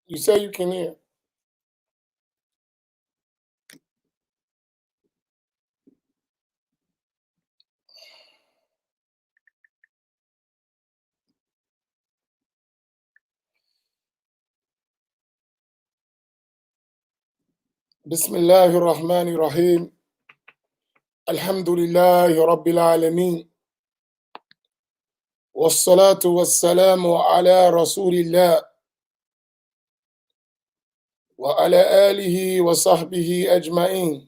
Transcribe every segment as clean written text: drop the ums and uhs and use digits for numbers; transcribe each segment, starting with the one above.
You say you can hear. Bismillahir Rahmanir Rahim. Alhamdulillahi Rabbil Alameen. Wassalatu wassalamu ala Rasulillah wa ala alihi wa sahbihi ajma'in.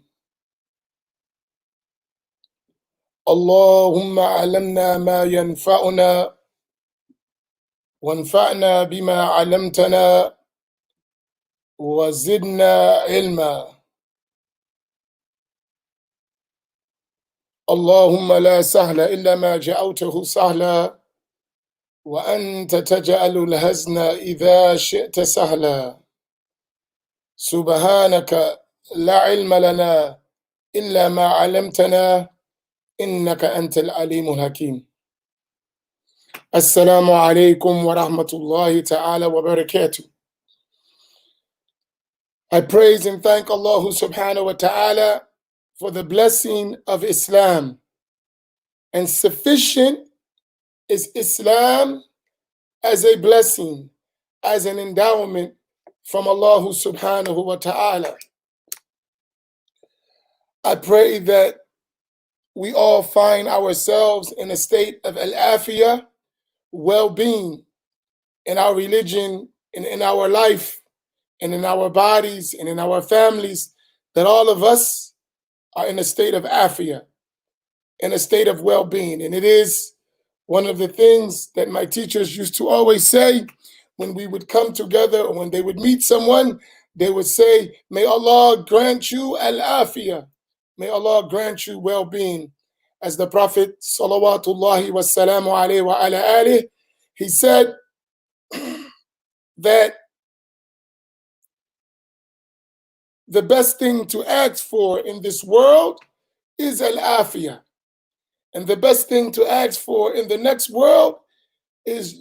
Allahumma alamna ma yanfa'una وانفعنا بما علمتنا وزدنا علما. اللهم لا سهل إلا ما جعلته سهلا وأنت تجعل الهزن إذا شئت سهلا. سبحانك لا علم لنا إلا ما علمتنا إنك أنت العليم الحكيم. السلام عليكم ورحمة الله تعالى وبركاته. I praise and thank Allah subhanahu wa ta'ala for the blessing of Islam. And sufficient is Islam as a blessing, as an endowment from Allah subhanahu wa ta'ala. I pray that we all find ourselves in a state of al-afiyah, well-being in our religion and in our life and in our bodies and in our families, that all of us are in a state of afiyah, in a state of well-being. And it is one of the things that my teachers used to always say when we would come together or when they would meet someone. They would say, may Allah grant you al-afiyah. May Allah grant you well-being. As the Prophet salawatullahi wassalamu alayhi wa ala alih, he said that the best thing to ask for in this world is al-afiyah. And the best thing to ask for in the next world is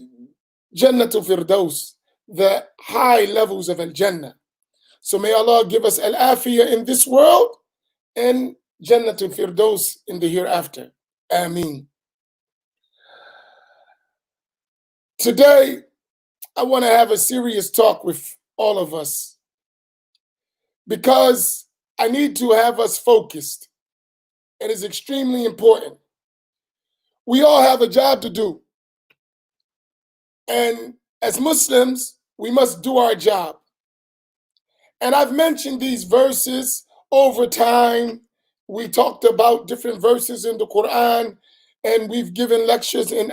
Jannatul Firdaus, the high levels of Al-Jannah. So may Allah give us al-afiyah in this world and Jannatul Firdaus in the hereafter. Amin. Today, I want to have a serious talk with all of us because I need to have us focused. It is extremely important. We all have a job to do. And as Muslims, we must do our job. And I've mentioned these verses over time. We talked about different verses in the Quran, and we've given lectures in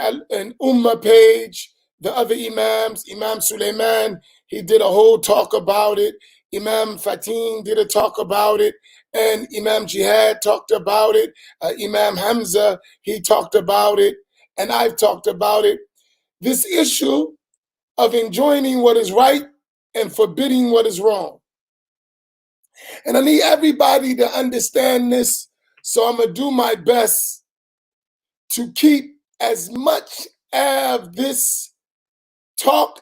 Ummah page. The other Imams, Imam Sulaiman, he did a whole talk about it. Imam Fatin did a talk about it. And Imam Jihad talked about it. Imam Hamza, he talked about it. And I've talked about it. This issue of enjoining what is right and forbidding what is wrong. And I need everybody to understand this, so I'm going to do my best to keep as much of this talk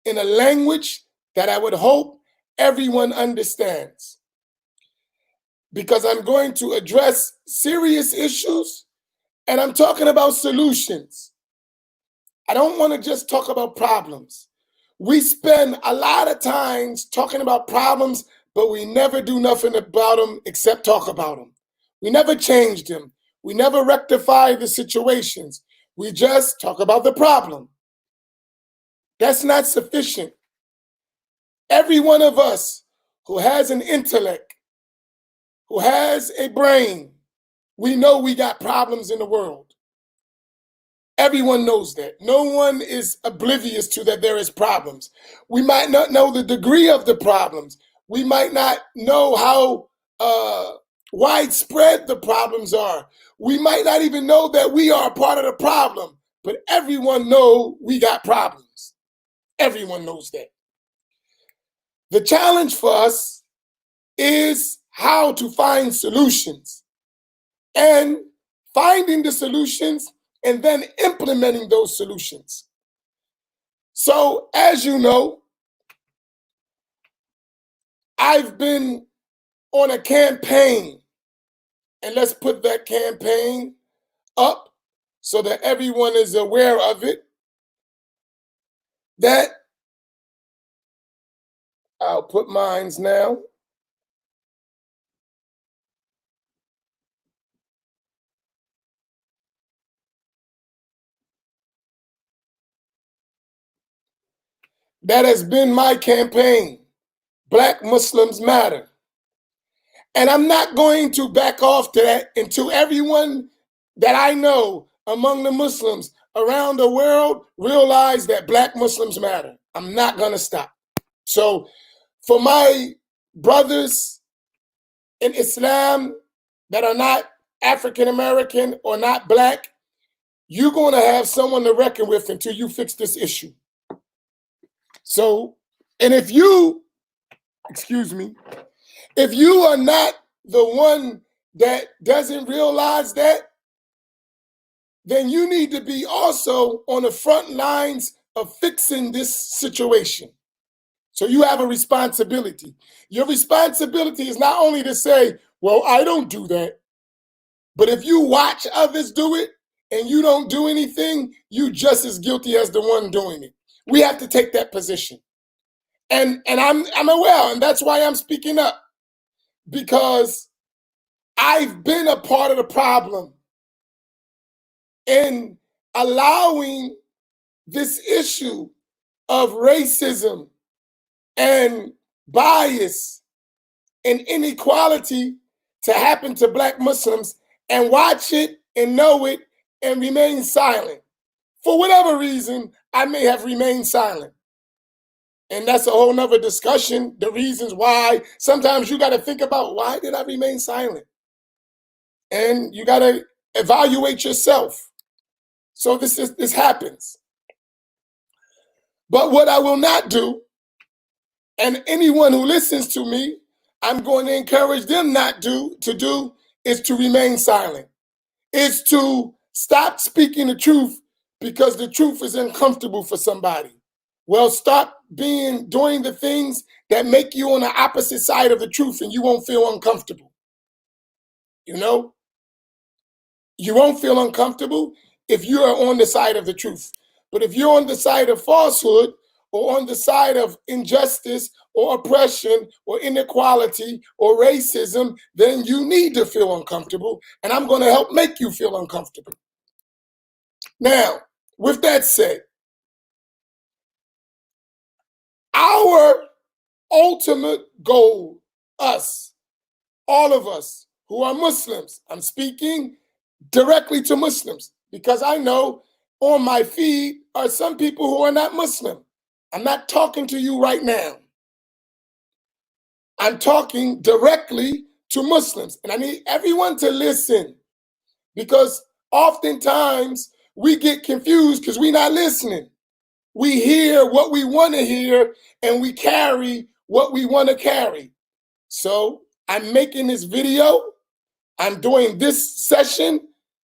in a language that I would hope everyone understands. Because I'm going to address serious issues, and I'm talking about solutions. I don't want to just talk about problems. We spend a lot of times talking about problems, but we never do nothing about them except talk about them. We never change them. We never rectify the situations. We just talk about the problem. That's not sufficient. Every one of us who has an intellect, who has a brain, we know we got problems in the world. Everyone knows that. No one is oblivious to that there is problems. We might not know the degree of the problems. We might not know how widespread the problems are. We might not even know that we are a part of the problem, but everyone knows we got problems. Everyone knows that. The challenge for us is how to find solutions, and finding the solutions and then implementing those solutions. So, as you know, I've been on a campaign, and let's put that campaign up so that everyone is aware of it, that I'll put mines now. That has been my campaign. Black Muslims matter. And I'm not going to back off to that until everyone that I know among the Muslims around the world realize that Black Muslims matter. I'm not going to stop. So for my brothers in Islam that are not African American or not Black, you're going to have someone to reckon with until you fix this issue. So, and if you, excuse me, if you are not the one that doesn't realize that, then you need to be also on the front lines of fixing this situation. So you have a responsibility. Your responsibility is not only to say, well, I don't do that, but if you watch others do it and you don't do anything, you just as guilty as the one doing it. We have to take that position. And I'm aware, and that's why I'm speaking up, because I've been a part of the problem in allowing this issue of racism and bias and inequality to happen to Black Muslims and watch it and know it and remain silent. For whatever reason, I may have remained silent. And that's a whole nother discussion, the reasons why. Sometimes you got to think about, why did I remain silent? And you got to evaluate yourself. So this happens. But what I will not do, and anyone who listens to me, I'm going to encourage them not to do, is to remain silent. Is to stop speaking the truth because the truth is uncomfortable for somebody. Well, stop doing the things that make you on the opposite side of the truth and you won't feel uncomfortable. You know? You won't feel uncomfortable if you are on the side of the truth. But if you're on the side of falsehood or on the side of injustice or oppression or inequality or racism, then you need to feel uncomfortable, and I'm going to help make you feel uncomfortable. Now, with that said, our ultimate goal, us, all of us who are Muslims, I'm speaking directly to Muslims because I know on my feed are some people who are not Muslim. I'm not talking to you right now. I'm talking directly to Muslims, and I need everyone to listen because oftentimes we get confused because we're not listening. We hear what we want to hear and we carry what we want to carry. So I'm making this video. I'm doing this session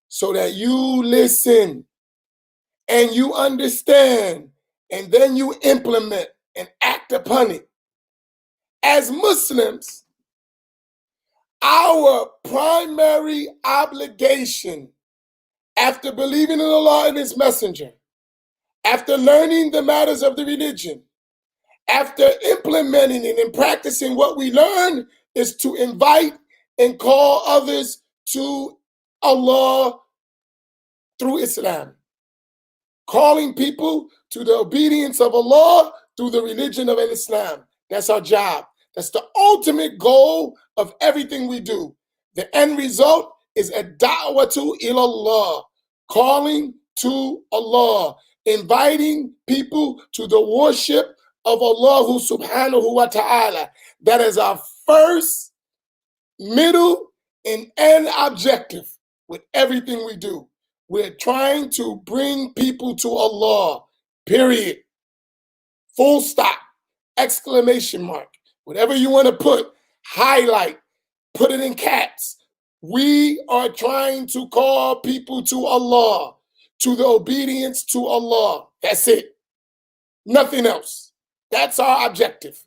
so that you listen and you understand and then you implement and act upon it. As Muslims, our primary obligation after believing in Allah and His Messenger, after learning the matters of the religion, after implementing it and practicing what we learn, is to invite and call others to Allah through Islam. Calling people to the obedience of Allah through the religion of Islam. That's our job. That's the ultimate goal of everything we do. The end result is a da'watu ilallah, calling to Allah, inviting people to the worship of Allah subhanahu wa ta'ala. That is our first, middle, and end objective with everything we do. We're trying to bring people to Allah, period. Full stop, exclamation mark, whatever you want to put, highlight, put it in caps. We are trying to call people to Allah, to the obedience to Allah. That's it. Nothing else. That's our objective.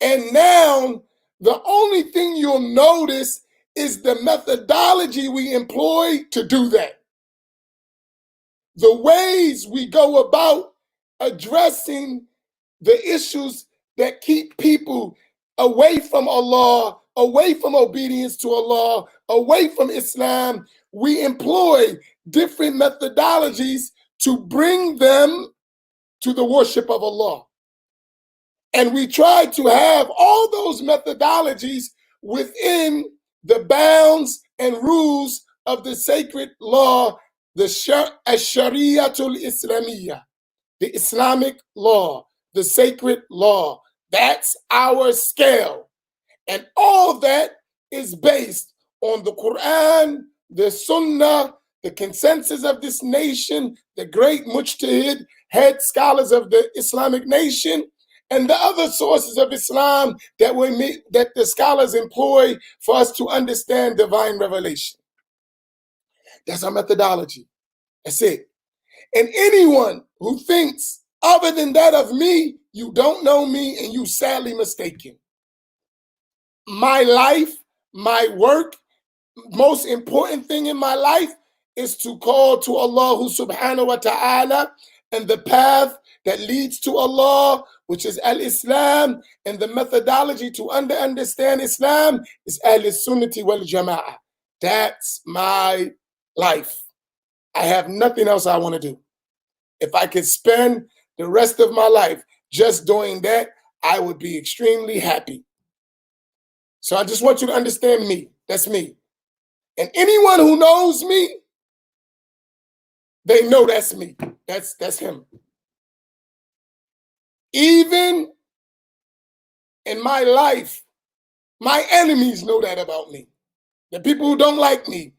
And now the only thing you'll notice is the methodology we employ to do that. The ways we go about addressing the issues that keep people away from Allah, away from obedience to Allah, away from Islam. We employ different methodologies to bring them to the worship of Allah. And we try to have all those methodologies within the bounds and rules of the sacred law, the Shariatul Islamiyah, the Islamic law, the sacred law. That's our scale. And all that is based on the Quran, the Sunnah, the consensus of this nation, the great mujtahid, head scholars of the Islamic nation, and the other sources of Islam that the scholars employ for us to understand divine revelation. That's our methodology. That's it. And anyone who thinks other than that of me, you don't know me and you sadly mistaken. My life, my work, most important thing in my life is to call to Allah subhanahu wa ta'ala and the path that leads to Allah, which is al-Islam, and the methodology to understand Islam is al-Sunnati wal Jama'ah. That's my life. I have nothing else I want to do. If I could spend the rest of my life just doing that, I would be extremely happy. So I just want you to understand me. That's me. And anyone who knows me, they know that's me. That's him. Even in my life, my enemies know that about me. The people who don't like me,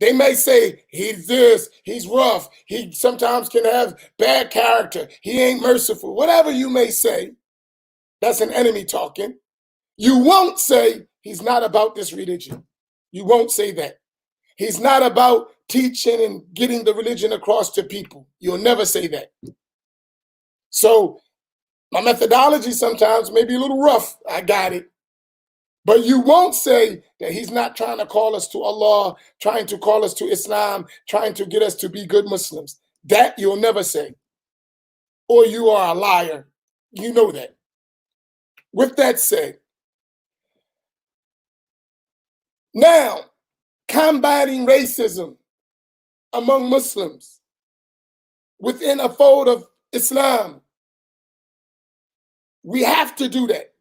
they may say, he's this, he's rough, he sometimes can have bad character, he ain't merciful. Whatever you may say, that's an enemy talking. You won't say, he's not about this religion. You won't say that. He's not about teaching and getting the religion across to people. You'll never say that. So my methodology sometimes may be a little rough. I got it. But you won't say that he's not trying to call us to Allah, trying to call us to Islam, trying to get us to be good Muslims. That you'll never say. Or you are a liar. You know that. With that said, now, combating racism among Muslims within a fold of Islam, we have to do that.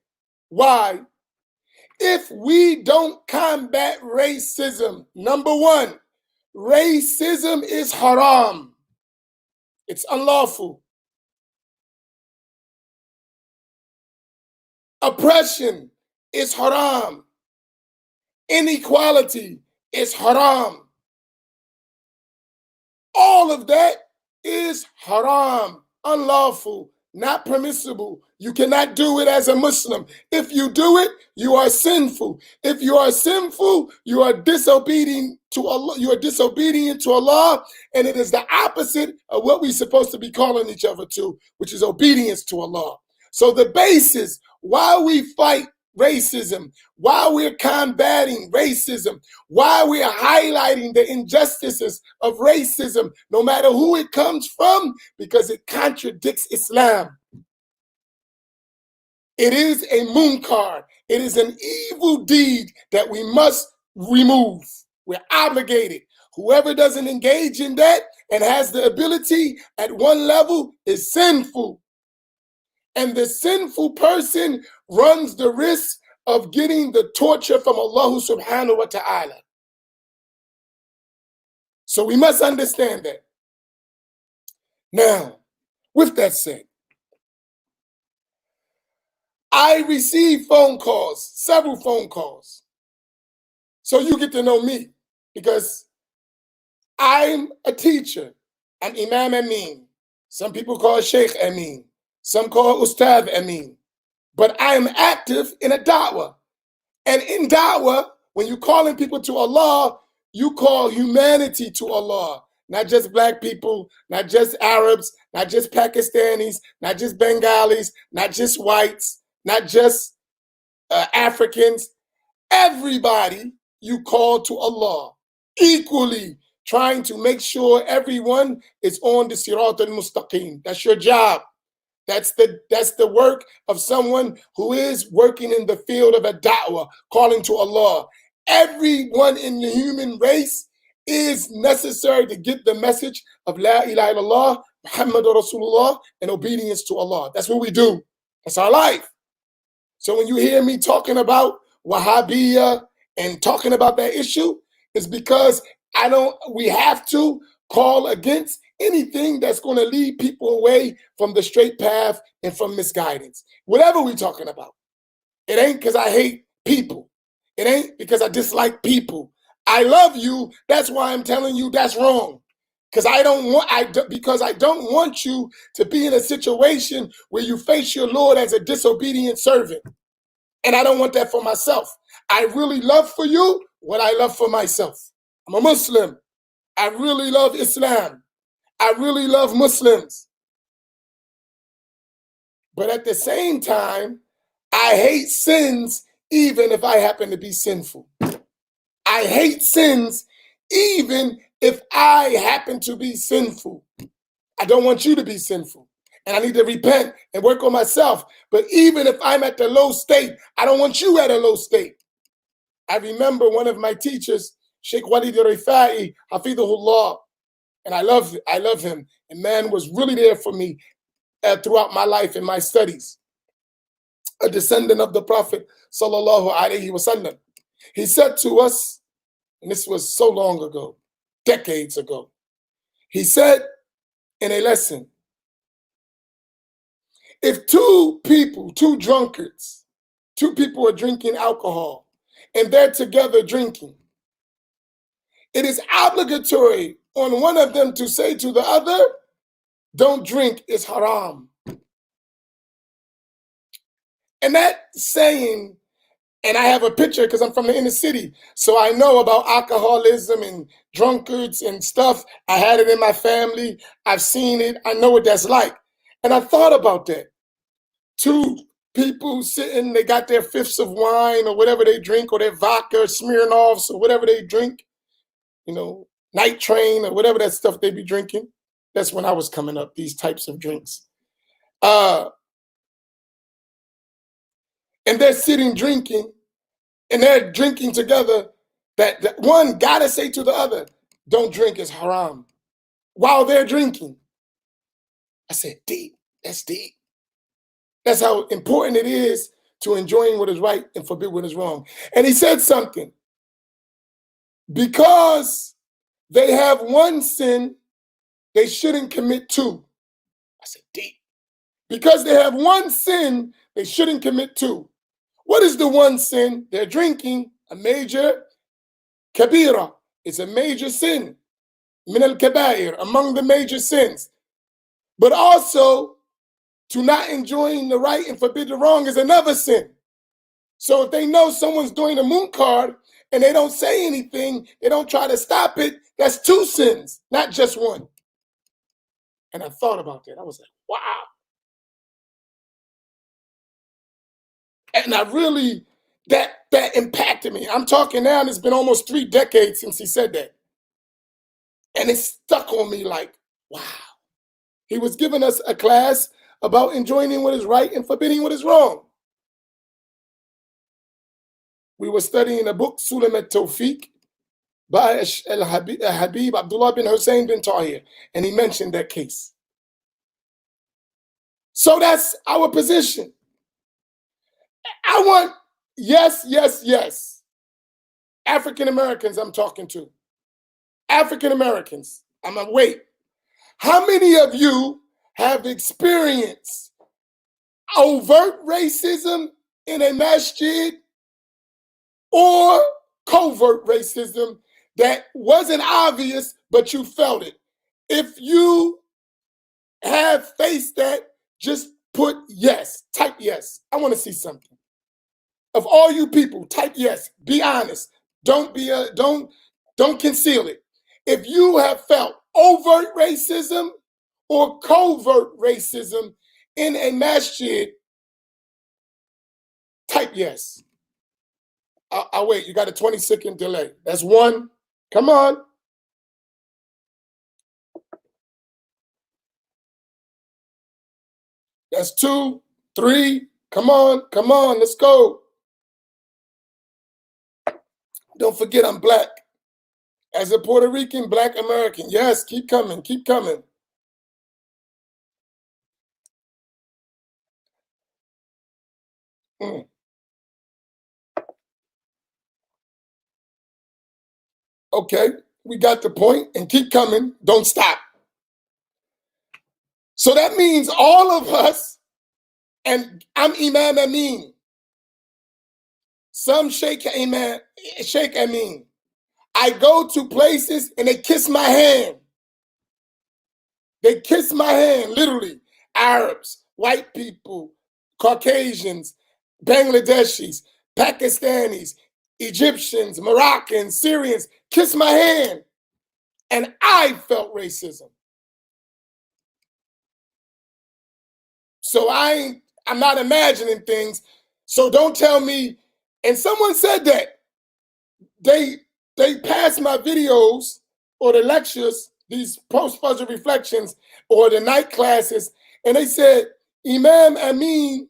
Why? If we don't combat racism, number one, racism is haram. It's unlawful. Oppression is haram. Inequality is haram. All of that is haram, unlawful, not permissible. You cannot do it as a Muslim. If you do it, you are sinful. If you are sinful, you are disobedient to Allah. You are disobedient to Allah, and it is the opposite of what we're supposed to be calling each other to, which is obedience to Allah. So the basis why we fight racism, why we're combating racism, why we're highlighting the injustices of racism, no matter who it comes from, because it contradicts Islam. It is a munkar. It is an evil deed that we must remove. We're obligated. Whoever doesn't engage in that and has the ability at one level is sinful. And the sinful person runs the risk of getting the torture from Allah subhanahu wa ta'ala. So we must understand that. Now, with that said, I receive phone calls, several phone calls. So you get to know me because I'm a teacher. I'm Imam Amin. Some people call Sheikh Amin. Some call Ustad Amin. But I am active in a da'wah. And in da'wah, when you're calling people to Allah, you call humanity to Allah. Not just black people, not just Arabs, not just Pakistanis, not just Bengalis, not just whites, not just Africans, everybody, you call to Allah equally, trying to make sure everyone is on the Sirat al-Mustaqim. That's your job. That's the work of someone who is working in the field of a da'wah, calling to Allah. Everyone in the human race is necessary to get the message of La ilaha illallah, Muhammadur Rasulullah, and obedience to Allah. That's what we do. That's our life. So when you hear me talking about Wahhabiyya and talking about that issue, it's because we have to call against anything that's going to lead people away from the straight path and from misguidance. Whatever we're talking about. It ain't because I hate people. It ain't because I dislike people. I love you. That's why I'm telling you that's wrong. Because I don't want you to be in a situation where you face your Lord as a disobedient servant. And I don't want that for myself. I really love for you what I love for myself. I'm a Muslim. I really love Islam. I really love Muslims. But at the same time, I hate sins even if I happen to be sinful. I hate sins even if I happen to be sinful. I don't want you to be sinful. And I need to repent and work on myself. But even if I'm at the low state, I don't want you at a low state. I remember one of my teachers, Sheikh Walid Rifai, Hafidhullah, and I love him. And man was really there for me throughout my life and my studies. A descendant of the Prophet, sallallahu alaihi wasallam. He said to us, and this was so long ago, decades ago, he said in a lesson, if two drunkards, two people are drinking alcohol, and they're together drinking, it is obligatory on one of them to say to the other, don't drink, it's haram. And that saying, and I have a picture because I'm from the inner city, so I know about alcoholism and drunkards and stuff. I had it in my family. I've seen it. I know what that's like. And I thought about that. Two people sitting, they got their fifths of wine or whatever they drink, or their vodka, or Smirnoffs, or whatever they drink, Night Train or whatever that stuff they be drinking. That's when I was coming up, these types of drinks. And they're sitting drinking, and they're drinking together, that one gotta say to the other, don't drink, it's haram, while they're drinking. I said, deep, that's deep. That's how important it is to enjoying what is right and forbid what is wrong. And he said something, because they have one sin, they shouldn't commit two. I said, deep. Because they have one sin, they shouldn't commit two. What is the one sin? They're drinking, a major kabira. It's a major sin. Min al-kabair, among the major sins. But also, to not enjoying the right and forbid the wrong is another sin. So if they know someone's doing a munkar and they don't say anything, they don't try to stop it, that's two sins, not just one. And I thought about that. I was like, wow. And I really, that impacted me. I'm talking now, and it's been almost 3 decades since he said that. And it stuck on me like, wow. He was giving us a class about enjoining what is right and forbidding what is wrong. We were studying a book, Sulam al-Tawfiq, by Habib Abdullah bin Hussein bin Tahir, and he mentioned that case. So that's our position. I want, yes. African Americans I'm talking to. African Americans. I'm like, wait. How many of you have experienced overt racism in a masjid or covert racism that wasn't obvious, but you felt it? If you have faced that, just put yes, type yes. I want to see something. Of all you people, type yes. Be honest. Don't conceal it. If you have felt overt racism or covert racism in a masjid, type yes. I'll wait. You got a 20-second delay. That's one. Come on. That's two, three. Come on. Come on. Let's go. Don't forget I'm black. As a Puerto Rican, Black American. Yes, keep coming. Keep coming. Mm. Okay, we got the point, and keep coming. Don't stop. So that means all of us, and I'm Imam Amin. Some Sheikh Amin. I go to places and they kiss my hand. They kiss my hand, literally. Arabs, white people, Caucasians, Bangladeshis, Pakistanis, Egyptians, Moroccans, Syrians, kiss my hand. And I felt racism. So I'm not imagining things. So don't tell me. And someone said that they passed my videos or the lectures, these post-Fajr reflections or the night classes, and they said Imam Amin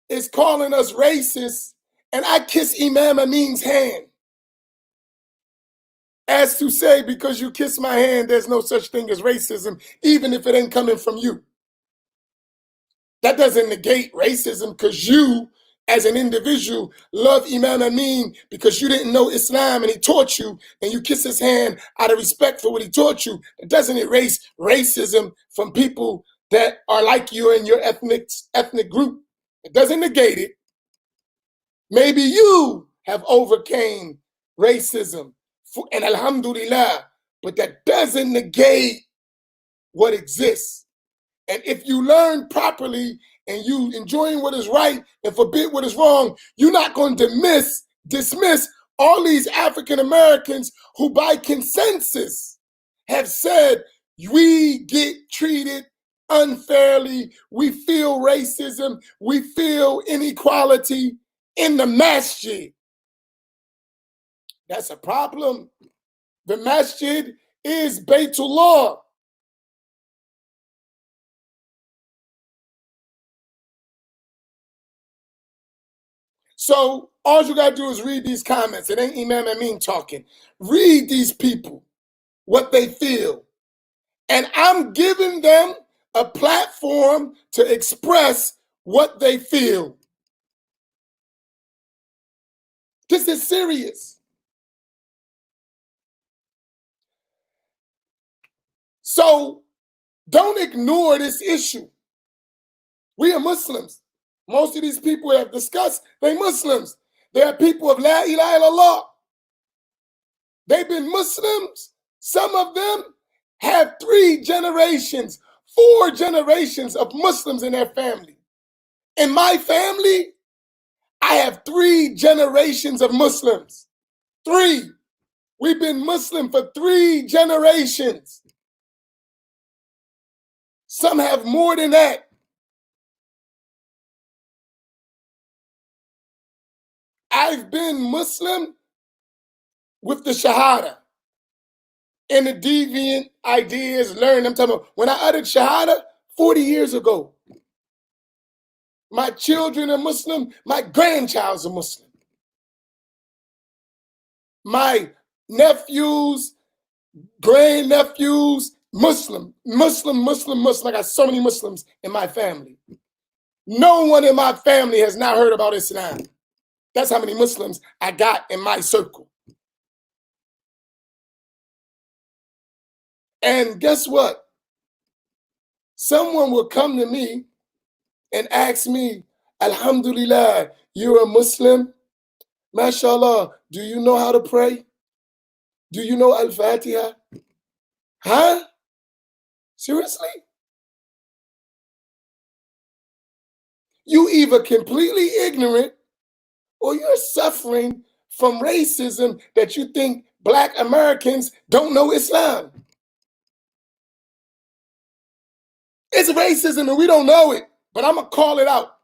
is calling us racist, and I kiss Imam Amin's hand. As to say, because you kiss my hand, there's no such thing as racism, even if it ain't coming from you. That doesn't negate racism because you, as an individual, love Imam Amin because you didn't know Islam and he taught you, and you kiss his hand out of respect for what he taught you. It doesn't erase racism from people that are like you in your ethnic group. It doesn't negate it. Maybe you have overcame racism, and alhamdulillah, but that doesn't negate what exists. And if you learn properly and you enjoying what is right and forbid what is wrong, you're not going to dismiss all these African Americans who by consensus have said, we get treated unfairly, we feel racism, we feel inequality in the masjid. That's a problem. The masjid is Baytullah. So all you got to do is read these comments. It ain't Imam Amin talking. Read these people, what they feel. And I'm giving them a platform to express what they feel. This is serious. So don't ignore this issue. We are Muslims. Most of these people have discussed, they're Muslims. They are people of La ilaha illallah. They've been Muslims. Some of them have 3 generations, 4 generations of Muslims in their family. In my family, I have 3 generations of Muslims. 3. We've been Muslim for 3 generations. Some have more than that. I've been Muslim with the Shahada and the deviant ideas learned. I'm talking about when I uttered Shahada 40 years ago. My children are Muslim. My grandchild's a Muslim. My nephews, grandnephews, Muslim. I got so many Muslims in my family. No one in my family has not heard about Islam. That's how many Muslims I got in my circle. And guess what? Someone will come to me and ask me, Alhamdulillah, you're a Muslim? MashaAllah, do you know how to pray? Do you know Al-Fatiha? Huh? Seriously? You either completely ignorant or you're suffering from racism that you think Black Americans don't know Islam. It's racism and we don't know it, but I'm going to call it out.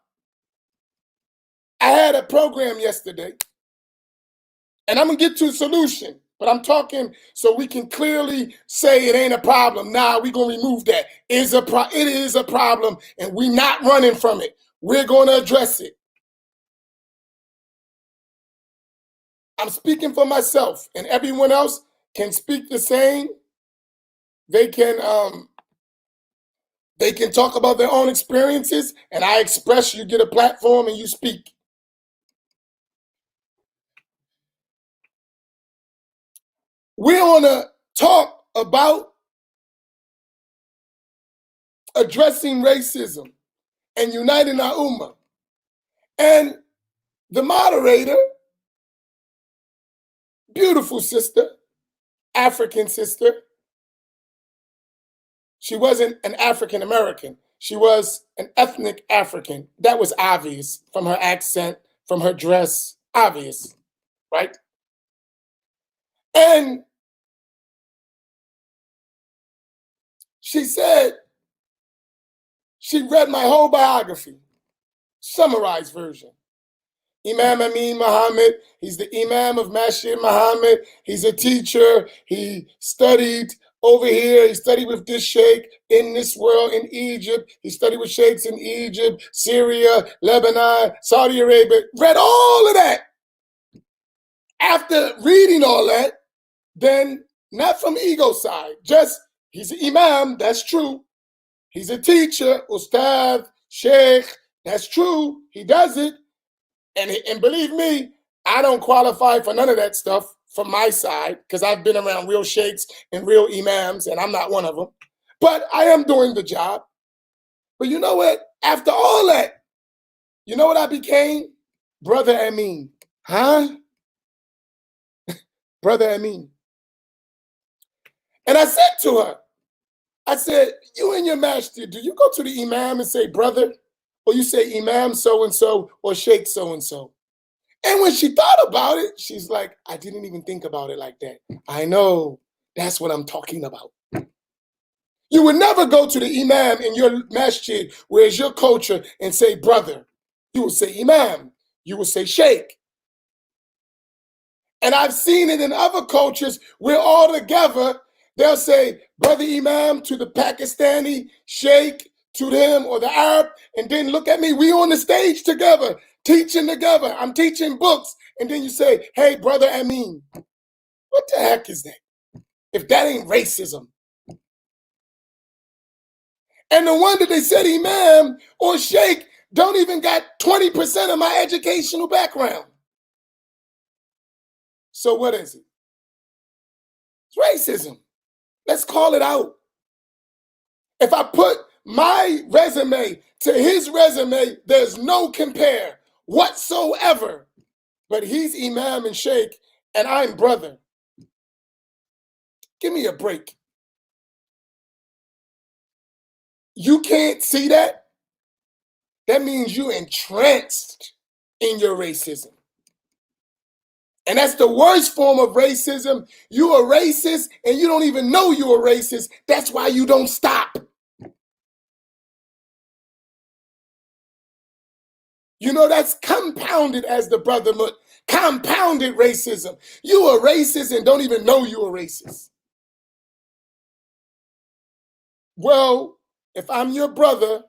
I had had a program yesterday, and I'm going to get to a solution, but I'm talking so we can clearly say it ain't a problem. Nah, we're going to remove that. It is a problem, and we're not running from it. We're going to address it. I'm speaking for myself, and everyone else can speak the same. They can talk about their own experiences, and I express, you get a platform and you speak. We're going to talk about addressing racism and uniting our ummah. And the moderator, beautiful sister, African sister, she wasn't an African American. She was an ethnic African. That was obvious from her accent, from her dress, obvious, right? And she said, she read my whole biography, summarized version. Imam Amin Muhammad, he's the Imam of Masjid Muhammad. He's a teacher. He studied over here. He studied with this sheikh in this world, in Egypt. He studied with sheikhs in Egypt, Syria, Lebanon, Saudi Arabia. Read all of that. After reading all that, then not from ego side, just he's an Imam, that's true. He's a teacher, Ustad, Sheikh, that's true. He does it. And believe me, I don't qualify for none of that stuff from my side because I've been around real sheikhs and real imams, and I'm not one of them. But I am doing the job. But you know what? After all that, you know what I became? Brother Amin. Huh? Brother Amin. And I said to her, I said, you and your master, do you go to the imam and say brother? Or you say imam so-and-so or sheikh so-and-so? And when she thought about it, she's like, I didn't even think about it like that. I know. That's what I'm talking about. You would never go to the imam in your masjid, where is your culture, and say brother. You would say imam. You would say sheikh. And I've seen it in other cultures where all together, they'll say brother imam to the Pakistani, sheikh to them, or the Arab, and then look at me, we on the stage together, teaching together. I'm teaching books. And then you say, hey, brother Amin. What the heck is that? If that ain't racism. And the one that they said imam or sheikh don't even got 20% of my educational background. So what is it? It's racism. Let's call it out. If I put my resume to his resume, there's no compare whatsoever. But he's imam and sheikh, and I'm brother. Give me a break. You can't see that? That means you're entranced in your racism. And that's the worst form of racism. You're a racist and you don't even know you're a racist. That's why you don't stop. You know, that's compounded, as the brother put, compounded racism. You a racist and don't even know you're a racist. Well, if I'm your brother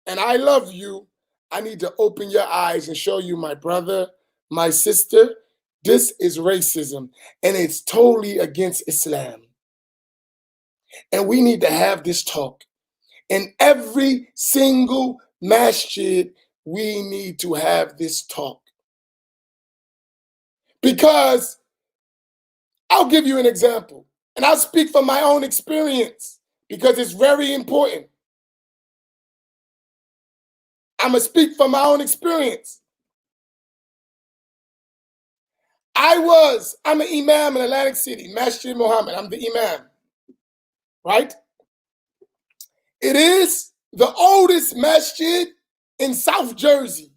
and I love you, I need to open your eyes and show you, my brother, my sister, this is racism and it's totally against Islam. And we need to have this talk. In every single masjid, we need to have this talk. Because I'll give you an example, and I'll speak from my own experience because it's very important. I'm going to speak from my own experience. I'm an imam in Atlantic City, Masjid Muhammad. I'm the imam, right? It is the oldest masjid in South Jersey.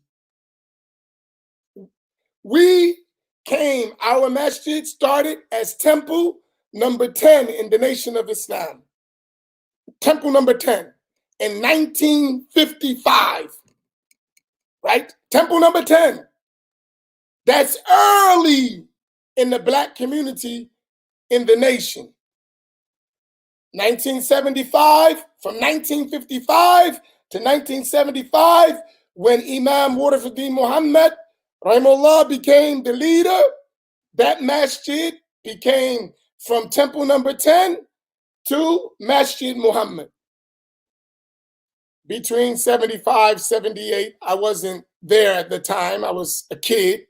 Our masjid started as temple number 10 in the Nation of Islam. Temple number 10 in 1955, right? Temple number 10. That's early in the black community in the nation. 1975, from 1955 to 1975, when Imam Waterfordine Muhammad, Rahimullah, became the leader, that masjid became from Temple number 10 to Masjid Muhammad. Between 75, 78, I wasn't there at the time, I was a kid,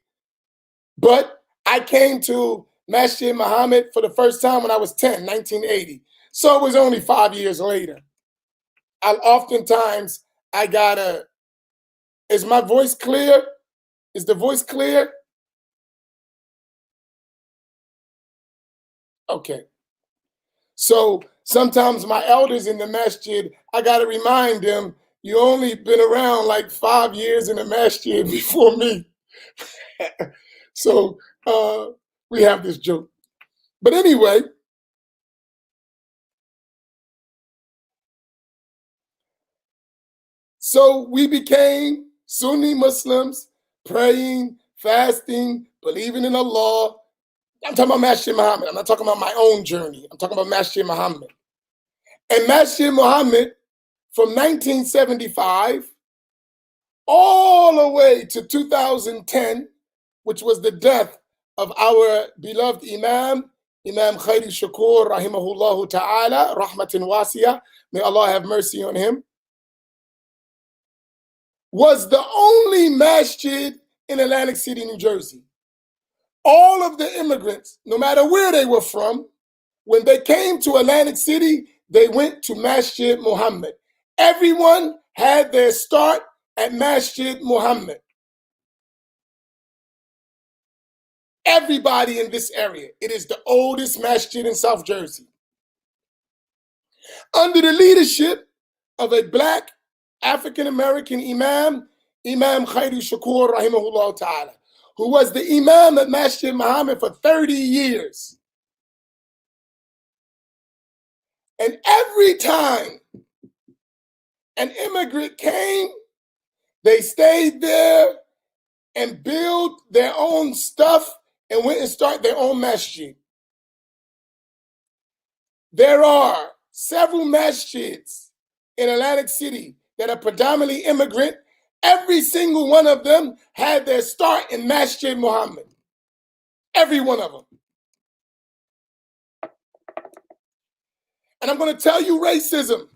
but I came to Masjid Muhammad for the first time when I was 10, 1980. So it was only 5 years later. Oftentimes I gotta, is my voice clear? Is the voice clear? Okay. So sometimes my elders in the masjid, I gotta remind them, you only been around like 5 years in the masjid before me. So we have this joke. But anyway, so we became Sunni Muslims, praying, fasting, believing in Allah. I'm talking about Masjid Muhammad. I'm not talking about my own journey. I'm talking about Masjid Muhammad. And Masjid Muhammad, from 1975 all the way to 2010, which was the death of our beloved Imam Khairi Shakur, rahimahullah ta'ala, rahmatin wasiya, may Allah have mercy on him, was the only masjid in Atlantic City, New Jersey. All of the immigrants, no matter where they were from, when they came to Atlantic City, they went to Masjid Muhammad. Everyone had their start at Masjid Muhammad. Everybody in this area. It is the oldest masjid in South Jersey. Under the leadership of a black African-American Imam Khairi Shakur, rahimahullah ta'ala, who was the Imam at Masjid Muhammad for 30 years. And every time an immigrant came, they stayed there and built their own stuff and went and started their own masjid. There are several masjids in Atlantic City that are predominantly immigrant. Every single one of them had their start in Masjid Muhammad. Every one of them. And I'm going to tell you racism.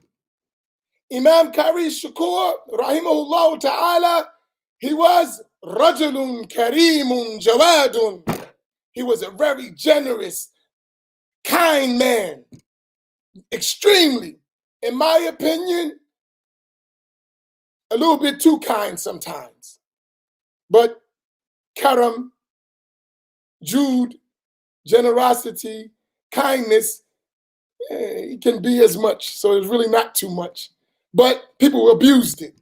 Imam Khairi Shakur, rahimahullah ta'ala, he was rajulun karimun jawadun. He was a very generous, kind man. Extremely, in my opinion, a little bit too kind sometimes. But karam, Jude, generosity, kindness, it can be as much. So it's really not too much. But people abused it.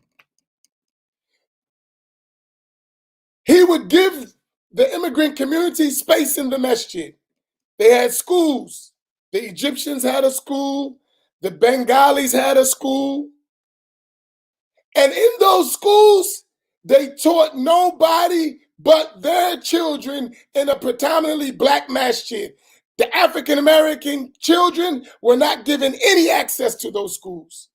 He would give the immigrant community space in the masjid. They had schools. The Egyptians had a school. The Bengalis had a school. And in those schools, they taught nobody but their children in a predominantly black masjid. The African-American children were not given any access to those schools.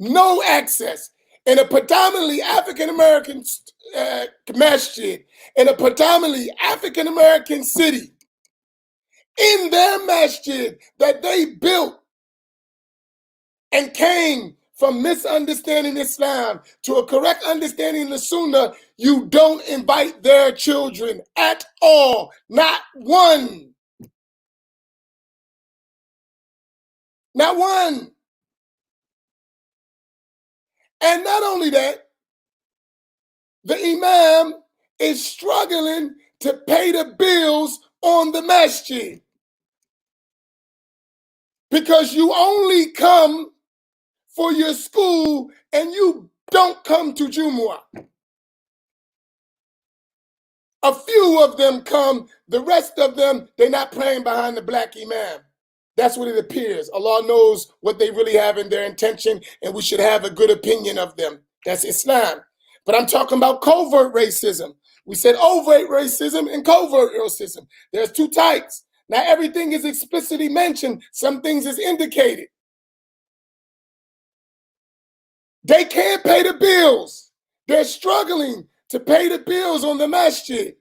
No access. In a predominantly African-American masjid, in a predominantly African-American city, in their masjid that they built and came from misunderstanding Islam to a correct understanding of the Sunnah, you don't invite their children at all. Not one. Not one. And not only that, the Imam is struggling to pay the bills on the masjid. Because you only come for your school and you don't come to Jumu'ah. A few of them come, the rest of them, they're not praying behind the black Imam. That's what it appears. Allah knows what they really have in their intention, and we should have a good opinion of them. That's Islam. But I'm talking about covert racism. We said overt racism and covert racism. There's two types. Now everything is explicitly mentioned. Some things is indicated. They can't pay the bills. They're struggling to pay the bills on the masjid.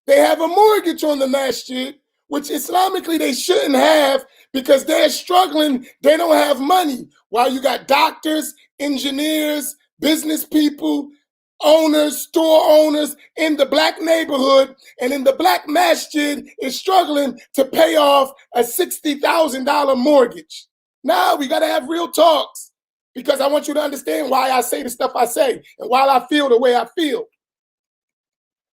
They have a mortgage on the masjid, which Islamically they shouldn't have because they're struggling. They don't have money. While you got doctors, engineers, business people, owners, store owners in the black neighborhood and in the black masjid is struggling to pay off a $60,000 mortgage. Now we got to have real talks because I want you to understand why I say the stuff I say and why I feel the way I feel.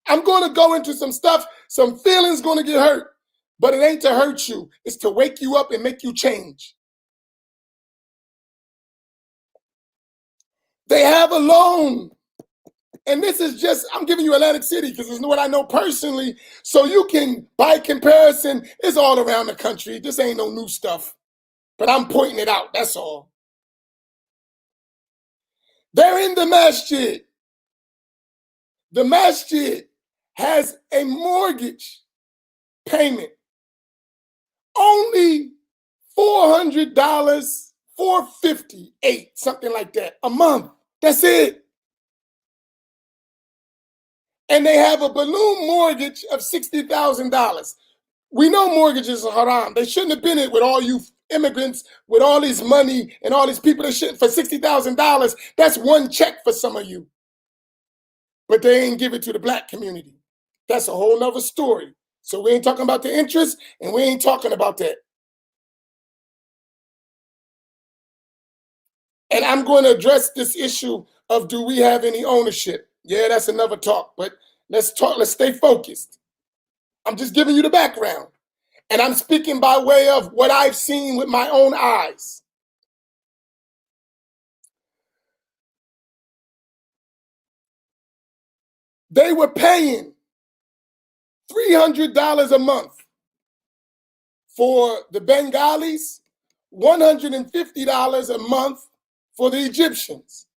I'm going to go into some stuff, some feelings going to get hurt, but it ain't to hurt you. It's to wake you up and make you change. They have a loan. And this is just, I'm giving you Atlantic City because it's what I know personally. So you can, by comparison, it's all around the country. This ain't no new stuff. But I'm pointing it out, that's all. They're in the masjid. The masjid has a mortgage payment. Only $400, $458, something like that, a month. That's it. And they have a balloon mortgage of $60,000. We know mortgages are haram. They shouldn't have been it with all you immigrants, with all this money and all these people that shouldn't, for $60,000. That's one check for some of you. But they ain't give it to the black community. That's a whole nother story. So we ain't talking about the interest and we ain't talking about that. And I'm going to address this issue of do we have any ownership? Yeah, that's another talk, but let's stay focused. I'm just giving you the background. And I'm speaking by way of what I've seen with my own eyes. They were paying $300 a month for the Bengalis, $150 a month for the Egyptians.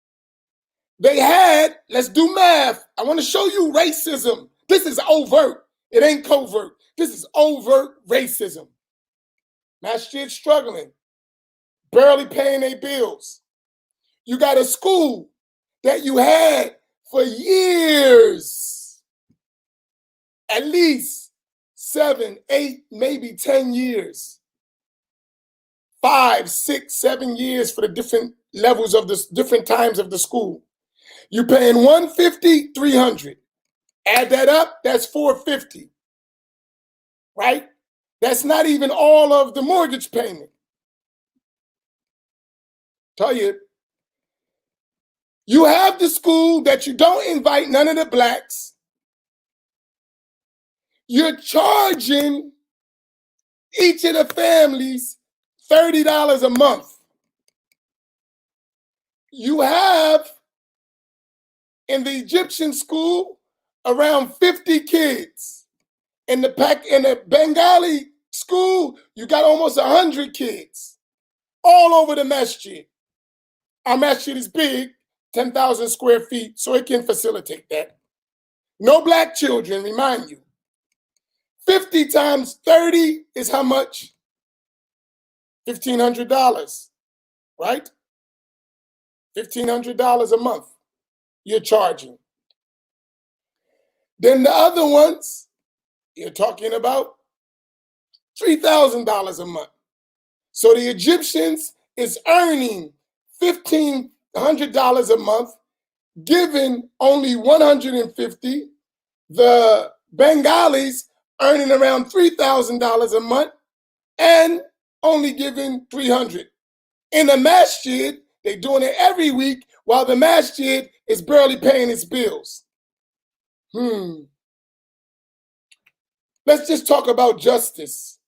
They had, let's do math. I want to show you racism. This is overt. It ain't covert. This is overt racism. Masjid struggling, barely paying their bills. You got a school that you had for years, at least 7, 8, maybe 10 years, 5, 6, 7 years for the different levels of the different times of the school. You paying $150, $300. Add that up, that's $450, right? That's not even all of the mortgage payment. Tell you, you have the school that you don't invite none of the blacks. You're charging each of the families $30 a month. You have in the Egyptian school around 50 kids. In the Bengali school, you got almost 100 kids all over the masjid. Our masjid is big, 10,000 square feet, so it can facilitate that. No black children, remind you. 50 times 30 is how much? $1,500, right? $1,500 a month you're charging. Then the other ones, you're talking about $3,000 a month. So the Egyptians is earning $1,500 a month, giving only $150. The Bengalis earning around $3,000 a month and only giving $300. In the masjid, they're doing it every week while the masjid is barely paying its bills. Let's just talk about justice.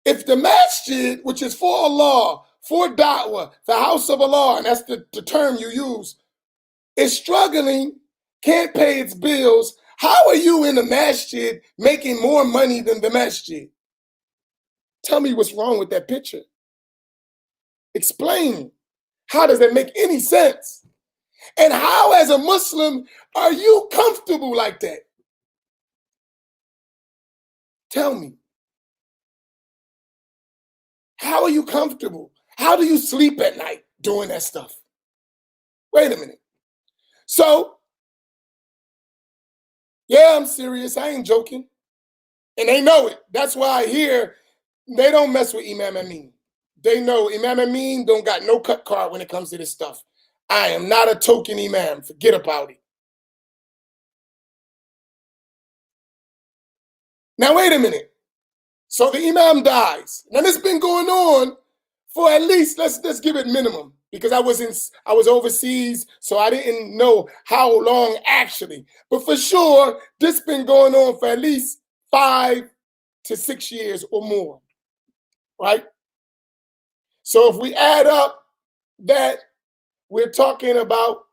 If the masjid, which is for Allah, for da'wah, the house of Allah, and that's the term you use, is struggling, can't pay its bills, How are you in the masjid making more money than the masjid? Tell me what's wrong with that picture. Explain. How does that make any sense? And how, as a Muslim, are you comfortable like that? Tell me. How are you comfortable? How do you sleep at night doing that stuff? Wait a minute. So, yeah, I'm serious. I ain't joking. And they know it. That's why I hear they don't mess with Imam Amin. They know Imam Amin don't got no cut card when it comes to this stuff. I am not a token Imam. Forget about it. Now, wait a minute. So the Imam dies. Now, this has been going on for at least, let's give it minimum, because I was overseas, so I didn't know how long actually. But for sure, this been going on for at least 5 to 6 years or more, right? So if we add up that, we're talking about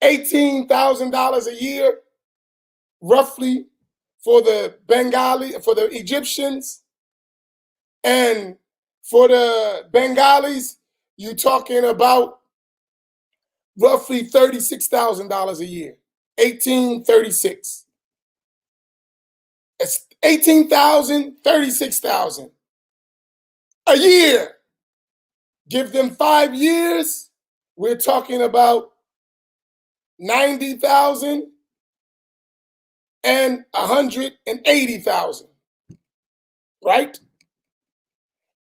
$18,000 a year, roughly, for the Egyptians. And for the Bengalis, you're talking about roughly $36,000 a year. 1836. It's 18,000, 36,000 a year. Give them 5 years, we're talking about 90,000 and 180,000, right?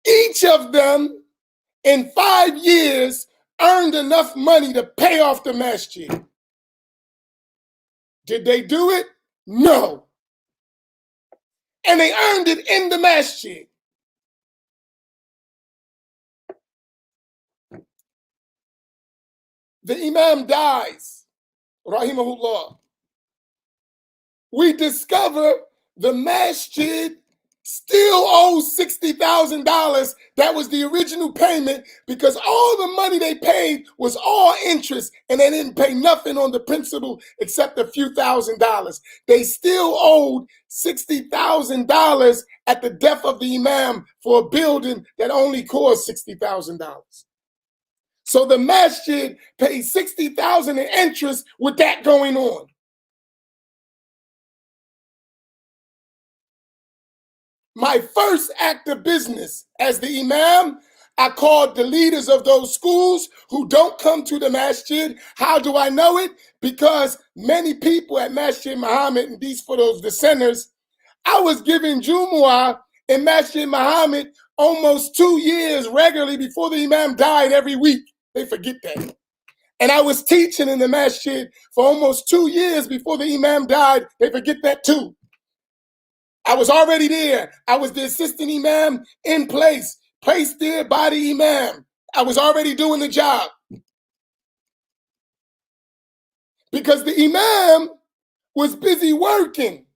Each of them in 5 years earned enough money to pay off the masjid. Did they do it? No. And they earned it in the masjid. The Imam dies, rahimahullah. We discover the masjid still owes $60,000. That was the original payment, because all the money they paid was all interest, and they didn't pay nothing on the principal except a few $1,000s. They still owed $60,000 at the death of the Imam for a building that only cost $60,000. So the masjid paid $60,000 in interest with that going on. My first act of business as the Imam, I called the leaders of those schools who don't come to the masjid. How do I know it? Because many people at Masjid Muhammad, and these for those dissenters, I was giving Jumu'ah in Masjid Muhammad almost 2 years regularly before the Imam died every week. They forget that. And I was teaching in the masjid for almost 2 years before the Imam died. They forget that too. I was already there. I was the assistant Imam in place, placed there by the Imam. I was already doing the job. Because the Imam was busy working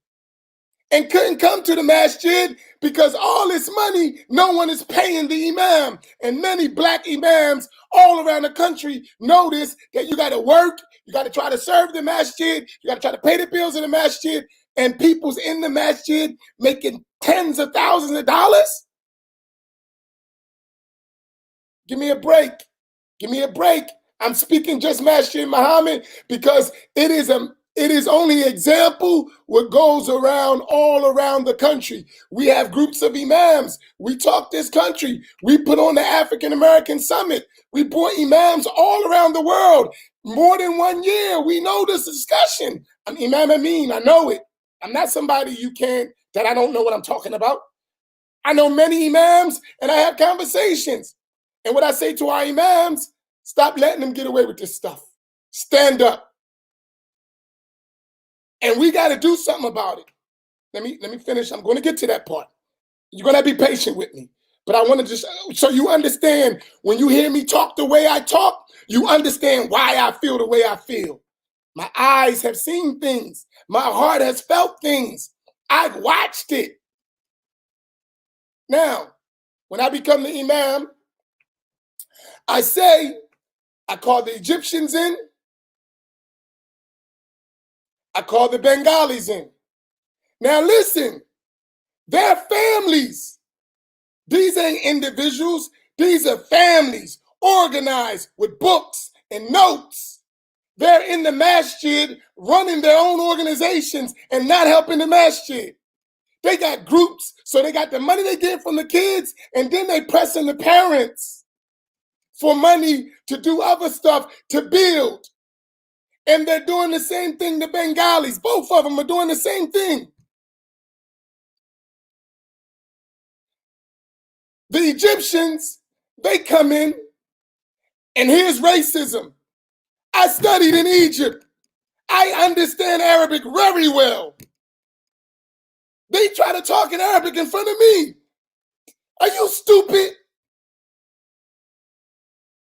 and couldn't come to the masjid because all this money, no one is paying the Imam. And many black Imams all around the country notice that you got to work, you got to try to serve the masjid, you got to try to pay the bills in the masjid, and people's in the masjid making tens of thousands of dollars. Give me a break. Give me a break. I'm speaking just Masjid Muhammad because it is only example what goes around all around the country. We have groups of imams. We talk this country. We put on the African American Summit. We brought imams all around the world. More than 1 year. We know this discussion. I'm Imam Amin. I know it. I'm not somebody that I don't know what I'm talking about. I know many imams and I have conversations. And what I say to our imams, stop letting them get away with this stuff. Stand up. And we got to do something about it. Let me finish. I'm going to get to that part. You're going to be patient with me. But I want to just, so you understand, when you hear me talk the way I talk, you understand why I feel the way I feel. My eyes have seen things. My heart has felt things. I've watched it. Now, when I become the Imam, I call the Egyptians in, I called the Bengalis in. Now listen, they're families. These ain't individuals. These are families organized with books and notes. They're in the masjid running their own organizations and not helping the masjid. They got groups, so they got the money they get from the kids, and then they pressing the parents for money to do other stuff to build. And they're doing the same thing, the Bengalis. Both of them are doing the same thing. The Egyptians, they come in, and here's racism. I studied in Egypt. I understand Arabic very well. They try to talk in Arabic in front of me. Are you stupid?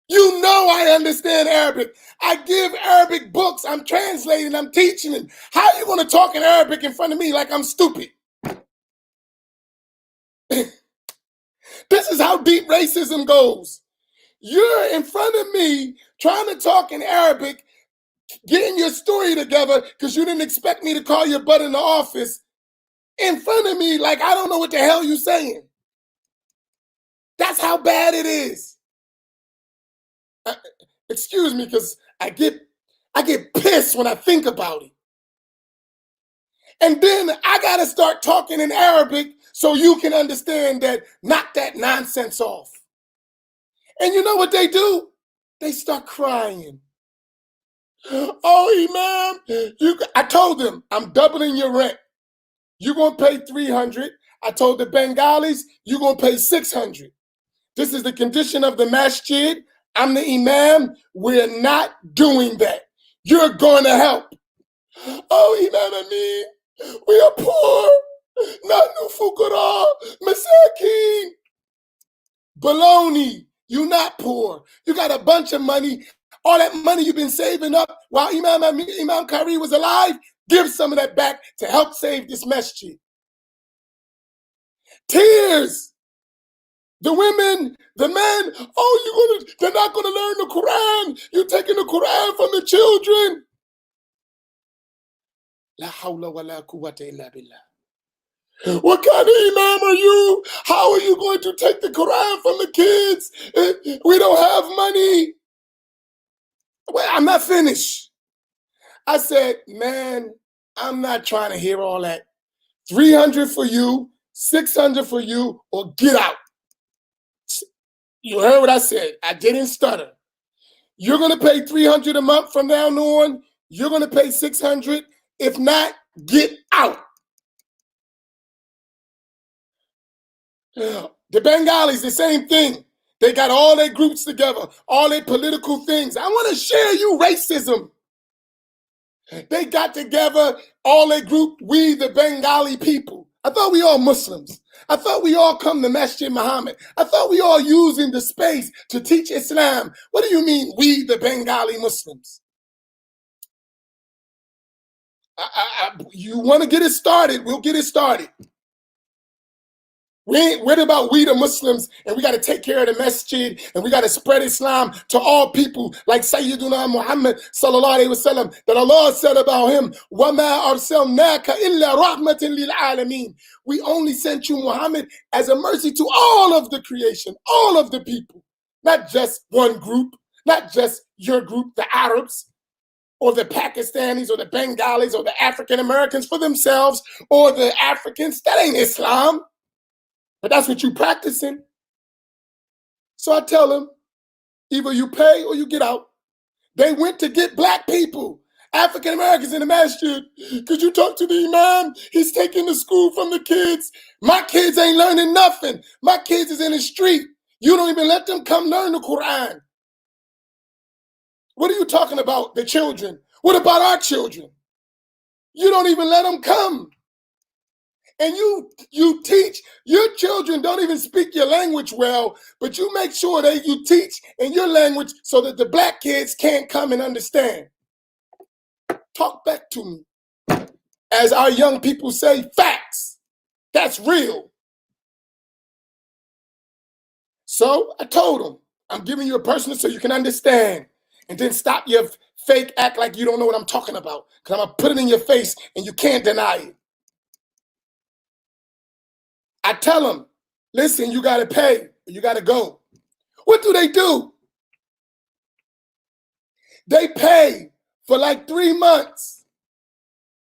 You know I understand Arabic. I give Arabic books. I'm translating. I'm teaching them. How are you going to talk in Arabic in front of me like I'm stupid? This is how deep racism goes. You're in front of me trying to talk in Arabic, getting your story together because you didn't expect me to call your butt in the office in front of me like I don't know what the hell you're saying. That's how bad it is. Excuse me, because I get pissed when I think about it. And then I got to start talking in Arabic so you can understand that, knock that nonsense off. And you know what they do? They start crying. Oh, Imam, I told them, I'm doubling your rent. You're going to pay $300. I told the Bengalis, you're going to pay $600. This is the condition of the masjid. I'm the Imam. We're not doing that. You're going to help. Oh, Imam Amin, we are poor. Nahnu fuqara, masakin. Baloney. You're not poor. You got a bunch of money. All that money you've been saving up while Imam Kari was alive, give some of that back to help save this masjid. Tears. The women, the men, they're not going to learn the Quran. You're taking the Quran from the children. La hawla wa la quwwata illa billah. What kind of Imam are you? How are you going to take the Quran from the kids? We don't have money. Well, I'm not finished. I said, man, I'm not trying to hear all that. 300 for you, 600 for you, or get out. You heard what I said. I didn't stutter. You're going to pay 300 a month from now on. You're going to pay 600. If not, get out. The Bengalis, the same thing. They got all their groups together, all their political things. I want to share you racism. They got together, all their group, we the Bengali people. I thought we all Muslims. I thought we all come to Masjid Muhammad. I thought we all using the space to teach Islam. What do you mean, we the Bengali Muslims? You want to get it started, we'll get it started. We ain't worried about we the Muslims and we got to take care of the masjid and we got to spread Islam to all people like Sayyiduna Muhammad sallallahu alayhi wasallam, that Allah said about him, وَمَا أَرْسَلْنَاكَ إِلَّا رَحْمَةً لِلْعَالَمِينَ. We only sent you, Muhammad, as a mercy to all of the creation, all of the people, not just one group, not just your group, the Arabs, or the Pakistanis, or the Bengalis, or the African Americans for themselves, or the Africans. That ain't Islam. But that's what you're practicing. So I tell them, either you pay or you get out. They went to get black people, African Americans in the masjid. Could you talk to the Imam? He's taking the school from the kids. My kids ain't learning nothing. My kids is in the street. You don't even let them come learn the Quran. What are you talking about, the children? What about our children? You don't even let them come. And you teach, your children don't even speak your language well, but you make sure that you teach in your language so that the black kids can't come and understand. Talk back to me. As our young people say, facts. That's real. So I told them, I'm giving you a personal so you can understand. And then stop your fake act like you don't know what I'm talking about, because I'm going to put it in your face and you can't deny it. I tell them, listen, you got to pay, you got to go. What do? They pay for like 3 months,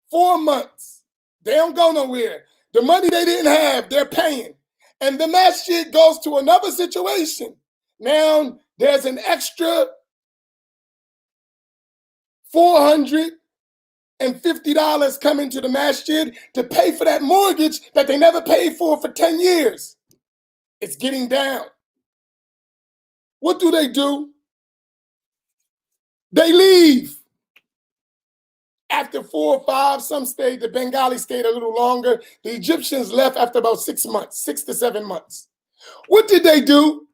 4 months. They don't go nowhere. The money they didn't have, they're paying. And the masjid goes to another situation. Now there's an extra $450 coming to the masjid to pay for that mortgage that they never paid for 10 years. It's getting down. What do? They leave. After 4 or 5, some stayed, the Bengali stayed a little longer. The Egyptians left after about 6 months, 6 to 7 months. What did they do?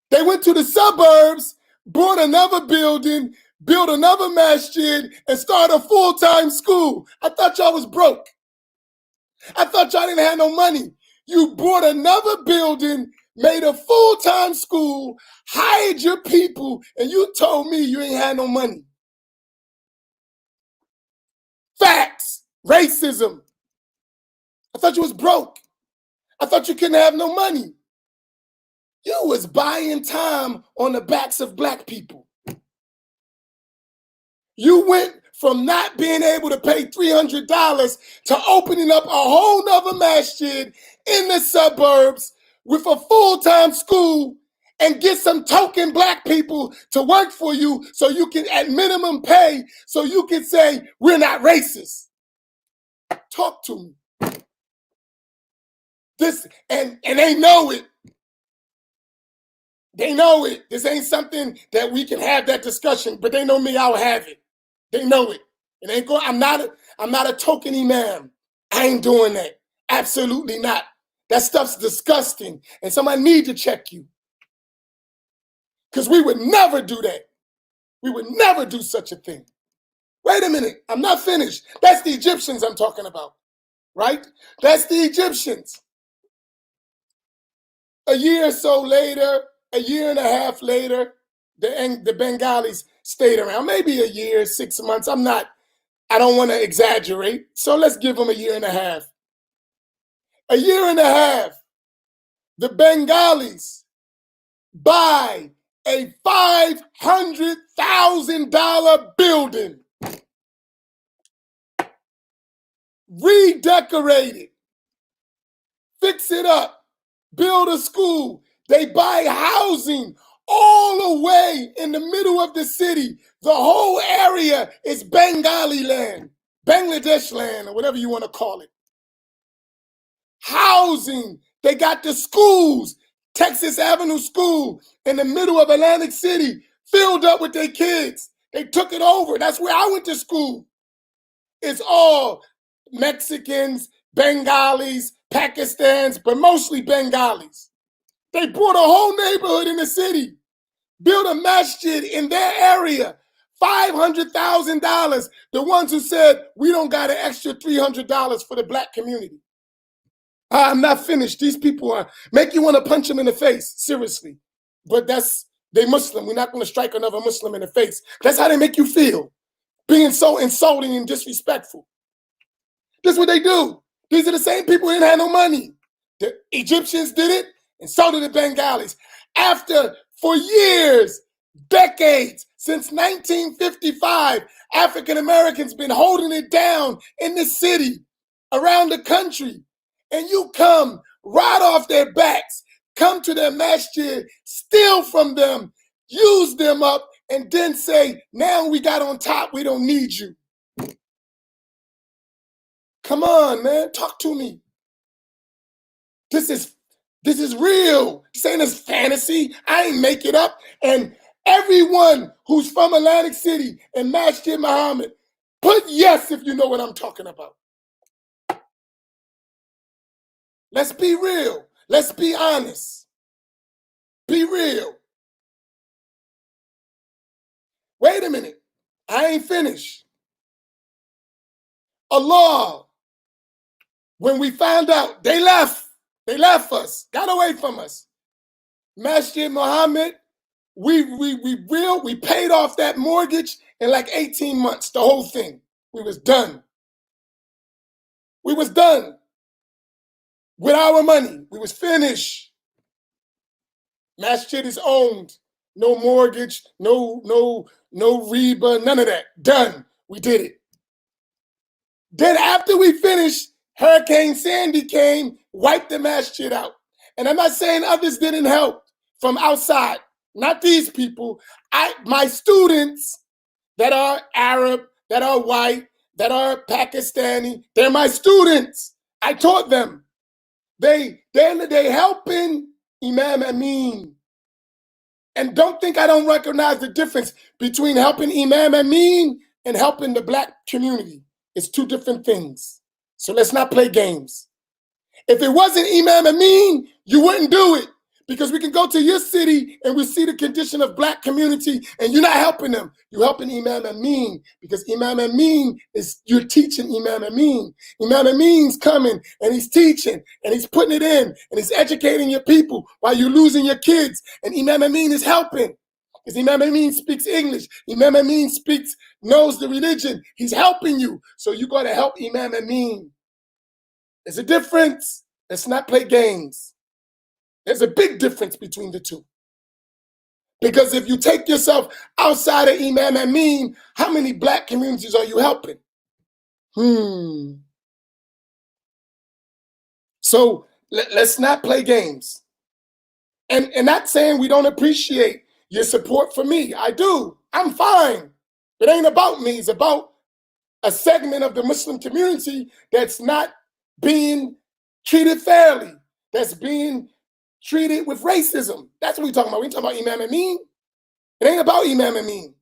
They went to the suburbs, bought another building, built another masjid, and started a full-time school. I thought y'all was broke. I thought y'all didn't have no money. You bought another building, made a full-time school, hired your people, and you told me you ain't had no money. Facts. Racism. I thought you was broke. I thought you couldn't have no money. You was buying time on the backs of black people. You went from not being able to pay $300 to opening up a whole nother masjid in the suburbs with a full-time school and get some token black people to work for you so you can, at minimum pay, so you can say, we're not racist. Talk to me. This, and they know it. They know it. This ain't something that we can have that discussion, but they know me, I'll have it. They know it. It ain't going, I'm not a token imam. I ain't doing that. Absolutely not. That stuff's disgusting. And somebody need to check you. Because we would never do that. We would never do such a thing. Wait a minute. I'm not finished. That's the Egyptians I'm talking about. Right? That's the Egyptians. A year or so later, a year and a half later, the Bengalis stayed around. Maybe a year, 6 months. I don't want to exaggerate. So let's give them a year and a half. A year and a half, the Bengalis buy a $500,000 building, redecorate it, fix it up, build a school. They buy housing all the way in the middle of the city. The whole area is Bengali land, Bangladesh land, or whatever you want to call it. Housing. They got the schools, Texas Avenue School in the middle of Atlantic City, filled up with their kids. They took it over. That's where I went to school. It's all Mexicans, Bengalis, Pakistans, but mostly Bengalis. They bought a whole neighborhood in the city, built a masjid in their area, $500,000. The ones who said, we don't got an extra $300 for the black community. I'm not finished. These people make you want to punch them in the face, seriously. But they Muslim. We're not going to strike another Muslim in the face. That's how they make you feel, being so insulting and disrespectful. This is what they do. These are the same people who didn't have no money. The Egyptians did it, and so did the Bengalis. For years, decades, since 1955, African Americans been holding it down in the city, around the country. And you come right off their backs, come to their masjid, steal from them, use them up, and then say, now we got on top, we don't need you. Come on, man, talk to me. This is real. This ain't a fantasy. I ain't make it up. And everyone who's from Atlantic City and Masjid Muhammad, put yes if you know what I'm talking about. Let's be real. Let's be honest. Be real. Wait a minute. I ain't finished. Allah, when we found out, they left us, got away from us. Masjid Muhammad, we paid off that mortgage In like 18 months, the whole thing. We was done. We was done. With our money, we was finished. Masjid is owned. No mortgage, no riba, none of that. Done. We did it. Then after we finished, Hurricane Sandy came, wiped the masjid out. And I'm not saying others didn't help from outside. Not these people. My students that are Arab, that are white, that are Pakistani, they're my students. I taught them. They helping Imam Amin. And don't think I don't recognize the difference between helping Imam Amin and helping the black community. It's two different things. So let's not play games. If it wasn't Imam Amin, you wouldn't do it. Because we can go to your city and we see the condition of black community and you're not helping them. You're helping Imam Amin because Imam Amin you're teaching Imam Amin. Imam Amin's coming and he's teaching and he's putting it in and he's educating your people while you're losing your kids. And Imam Amin is helping because Imam Amin speaks English. Imam Amin knows the religion. He's helping you. So you got to help Imam Amin. There's a difference. Let's not play games. There's a big difference between the two. Because if you take yourself outside of Imam Amin, how many black communities are you helping? So let's not play games. And not saying we don't appreciate your support for me. I do. I'm fine. It ain't about me. It's about a segment of the Muslim community that's not being treated fairly, that's being treated with racism. That's what we're talking about. We're talking about Imam Amin. It ain't about Imam Amin.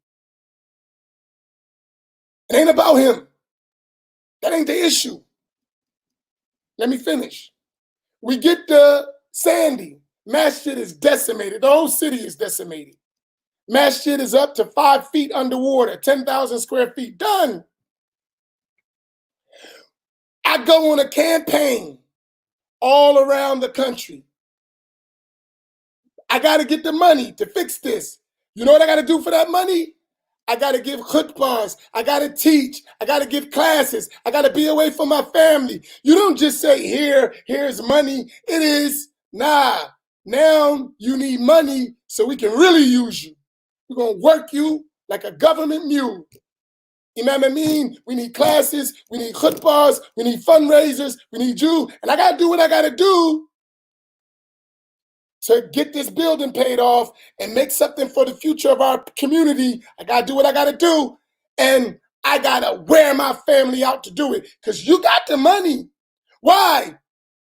It ain't about him. That ain't the issue. Let me finish. We get to Sandy. Masjid is decimated. The whole city is decimated. Masjid is up to 5 feet underwater, 10,000 square feet. Done. I go on a campaign all around the country. I got to get the money to fix this. You know what I got to do for that money? I got to give khutbahs. I got to teach. I got to give classes. I got to be away from my family. You don't just say, here's money. It is, nah. Now you need money so we can really use you. We're going to work you like a government mule. Imam Amin, we need classes. We need khutbahs. We need fundraisers. We need you. And I got to do what I got to do to get this building paid off and make something for the future of our community. I got to do what I got to do. And I got to wear my family out to do it because you got the money. Why?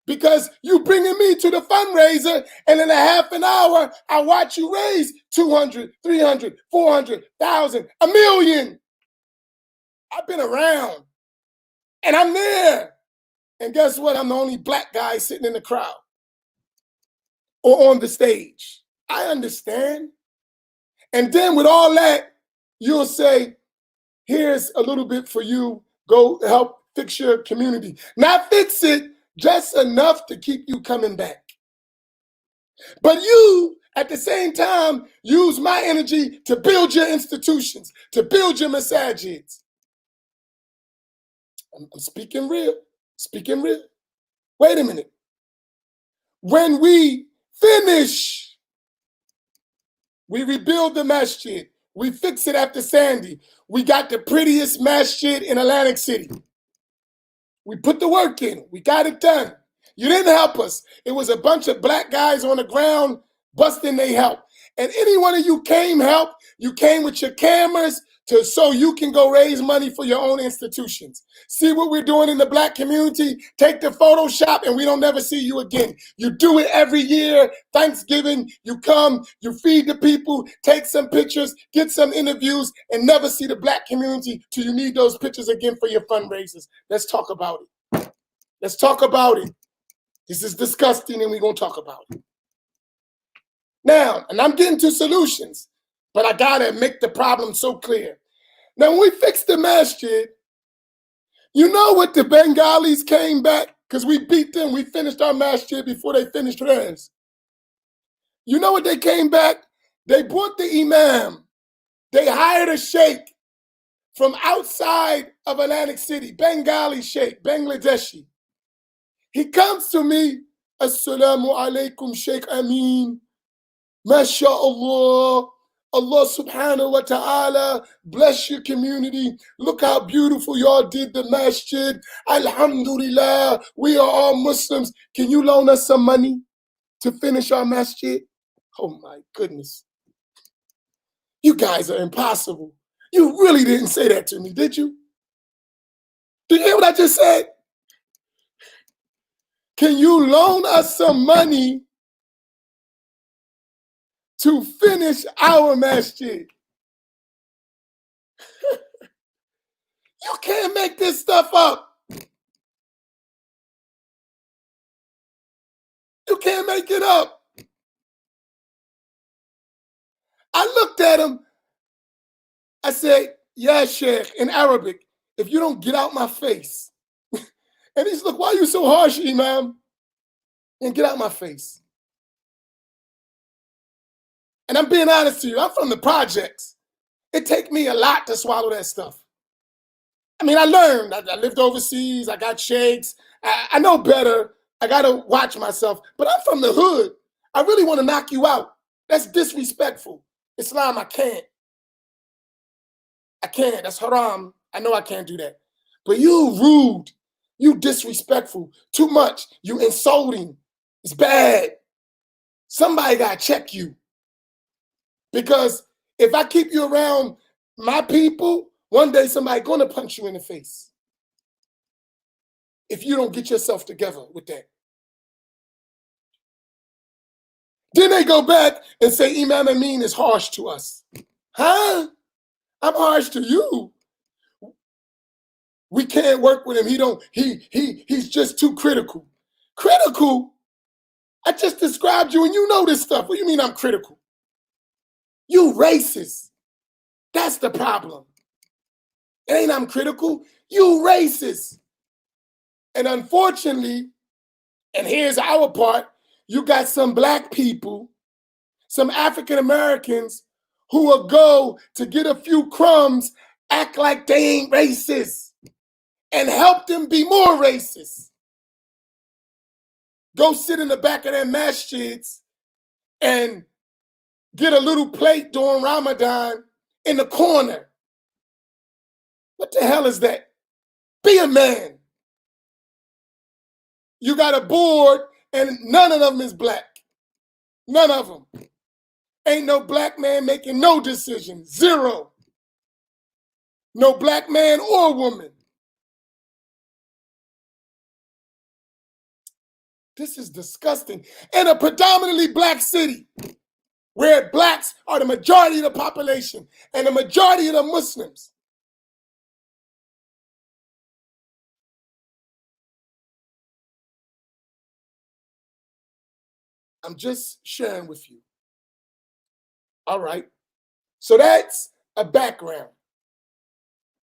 Because you bringing me to the fundraiser and in a half an hour, I watch you raise 200, 300, 400,000, a million. I've been around and I'm there. And guess what? I'm the only black guy sitting in the crowd or on the stage. I understand. And then with all that, you'll say, here's a little bit for you. Go help fix your community. Not fix it, just enough to keep you coming back. But you, at the same time, use my energy to build your institutions, to build your masajids. I'm speaking real, speaking real. Wait a minute. When we finish, we rebuild the masjid. We fix it after Sandy. We got the prettiest masjid in Atlantic City. We put the work in. We got it done. You didn't help us. It was a bunch of black guys on the ground busting their help. And any one of you came help, you came with your cameras so you can go raise money for your own institutions. See what we're doing in the black community? Take the Photoshop and we don't never see you again. You do it every year. Thanksgiving, you come, you feed the people, take some pictures, get some interviews, and never see the black community till you need those pictures again for your fundraisers. Let's talk about it. Let's talk about it. This is disgusting and we're going to talk about it. Now, and I'm getting to solutions, but I got to make the problem so clear. Now, when we fixed the masjid, you know what the Bengalis came back? Because we beat them. We finished our masjid before they finished theirs. You know what they came back? They brought the imam. They hired a sheikh. from outside of Atlantic City, Bengali Sheikh, Bangladeshi. He comes to me, Assalamu alaikum, Sheikh Amin. MashaAllah. Allah subhanahu wa ta'ala bless your community. Look how beautiful y'all did the masjid. Alhamdulillah, we are all Muslims. Can you loan us some money to finish our masjid? Oh my goodness. You guys are impossible. You really didn't say that to me, did you? Did you hear what I just said? Can you loan us some money to finish our masjid? You can't make this stuff up. You can't make it up. I looked at him. I said, yeah, Sheikh, in Arabic, if you don't get out my face. And he's like, why are you so harsh, Imam? And get out my face. And I'm being honest to you, I'm from the projects. It take me a lot to swallow that stuff. I mean, I learned. I lived overseas. I got shakes. I know better. I got to watch myself. But I'm from the hood. I really want to knock you out. That's disrespectful. Islam, I can't. I can't. That's haram. I know I can't do that. But you rude. You disrespectful. Too much. You insulting. It's bad. Somebody got to check you. Because if I keep you around my people, one day somebody going to punch you in the face. If you don't get yourself together with that. Then they go back and say Imam Amin is harsh to us. Huh? I'm harsh to you. We can't work with him. He's just too critical. Critical? I just described you and you know this stuff. What do you mean I'm critical? You racist. That's the problem. It ain't I'm critical. You racist. And unfortunately, and here's our part, you got some black people, some African Americans who will go to get a few crumbs, act like they ain't racist, and help them be more racist. Go sit in the back of their masjids and get a little plate during Ramadan in the corner. What the hell is that? Be a man. You got a board and none of them is black. None of them. Ain't no black man making no decision. Zero. No black man or woman. This is disgusting. In a predominantly black city, where blacks are the majority of the population and the majority of the Muslims. I'm just sharing with you. All right. So that's a background.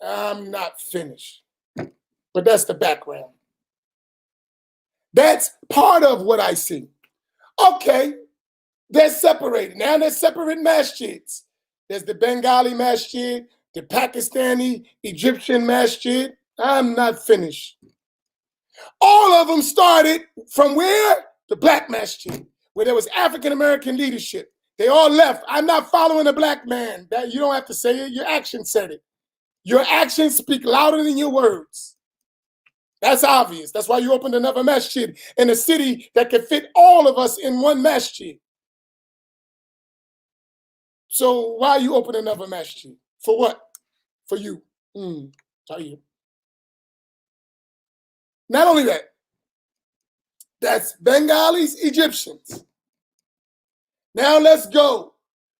I'm not finished, but that's the background. That's part of what I see. Okay, they're separated. Now they're separate masjids. There's the Bengali masjid, the Pakistani, Egyptian masjid. I'm not finished. All of them started from where? The black masjid, where there was African-American leadership. They all left. I'm not following a black man. That you don't have to say it. Your actions said it. Your actions speak louder than your words. That's obvious. That's why you opened another masjid in a city that can fit all of us in one masjid. So why you open another masjid? For what? For you. Tell you. Not only that, that's Bengalis, Egyptians. Now let's go.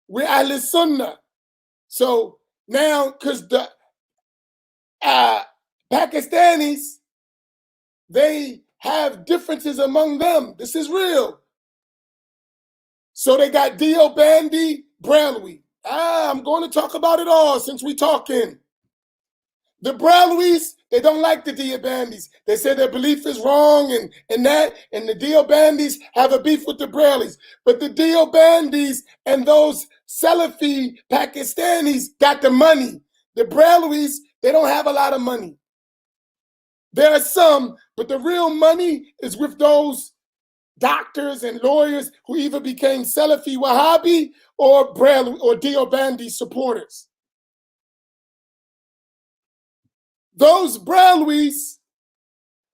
We're Ahl Sunnah. So now, because the Pakistanis, they have differences among them. This is real. So they got Deobandi, Brahmi. I'm going to talk about it all since we're talking. The Brahmis, they don't like the Deobandis. They say their belief is wrong and the Deobandis have a beef with the Brahmis. But the Deobandis and those Salafi Pakistanis got the money. The Brahlois, they don't have a lot of money. There are some, but the real money is with those doctors and lawyers who either became Salafi Wahhabi or Brahlowi or Deobandi supporters. Those Brahlois,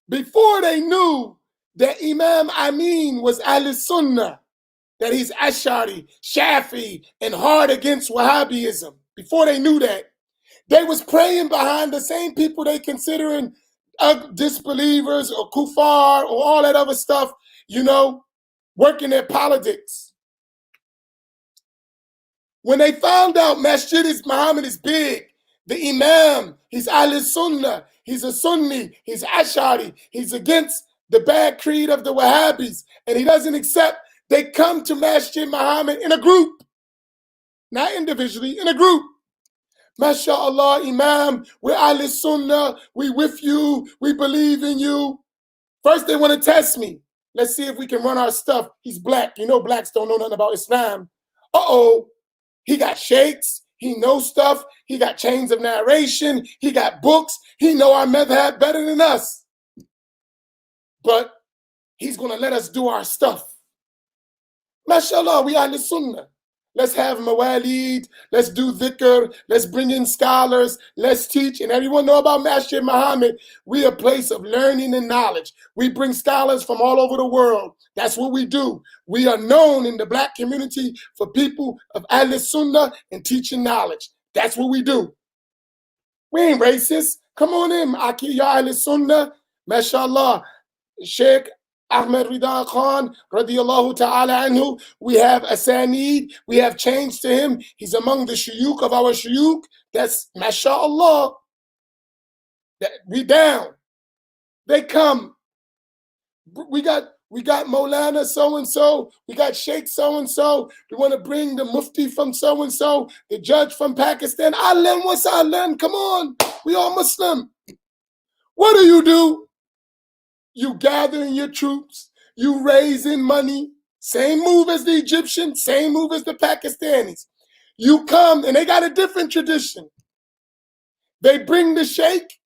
before they knew that Imam Amin was Ahl-Sunnah, that he's Ash'ari, Shafi, and hard against Wahhabism, before they knew that, they was praying behind the same people they considering disbelievers or kuffar or all that other stuff, you know, working their politics. When they found out Masjid Muhammad is big, the Imam, he's Ahl-Sunnah, he's a Sunni, he's Ash'ari, he's against the bad creed of the Wahhabis, and he doesn't accept, they come to Masjid Muhammad in a group, not individually, in a group. MashaAllah, Imam, we're Ahl-Sunnah, we with you, we believe in you. First they want to test me. Let's see if we can run our stuff. He's black. You know blacks don't know nothing about Islam. Uh-oh, he got sheikhs, he knows stuff, he got chains of narration, he got books, he know our madhab better than us. But he's going to let us do our stuff. MashaAllah, we Ahl-Sunnah. Let's have mawalid, let's do dhikr, let's bring in scholars, let's teach, and everyone know about Masjid Muhammad. We a place of learning and knowledge. We bring scholars from all over the world. That's what we do. We are known in the black community for people of Ahl-Sunnah and teaching knowledge. That's what we do. We ain't racist. Come on in, Aki ya Ahl-Sunnah, mashallah. Sheikh Ahmed Rida Khan, radiyallahu ta'ala anhu, we have asanid, we have chains to him. He's among the shuyukh of our shuyukh. That's mashallah. We down. They come. We got Maulana so-and-so, we got Sheikh so-and-so, we want to bring the mufti from so-and-so, the judge from Pakistan. Ahlan wa sahlan, come on, we all Muslim. What do? You gathering your troops, you raising money, same move as the Egyptians, same move as the Pakistanis. You come, and they got a different tradition. They bring the sheikh,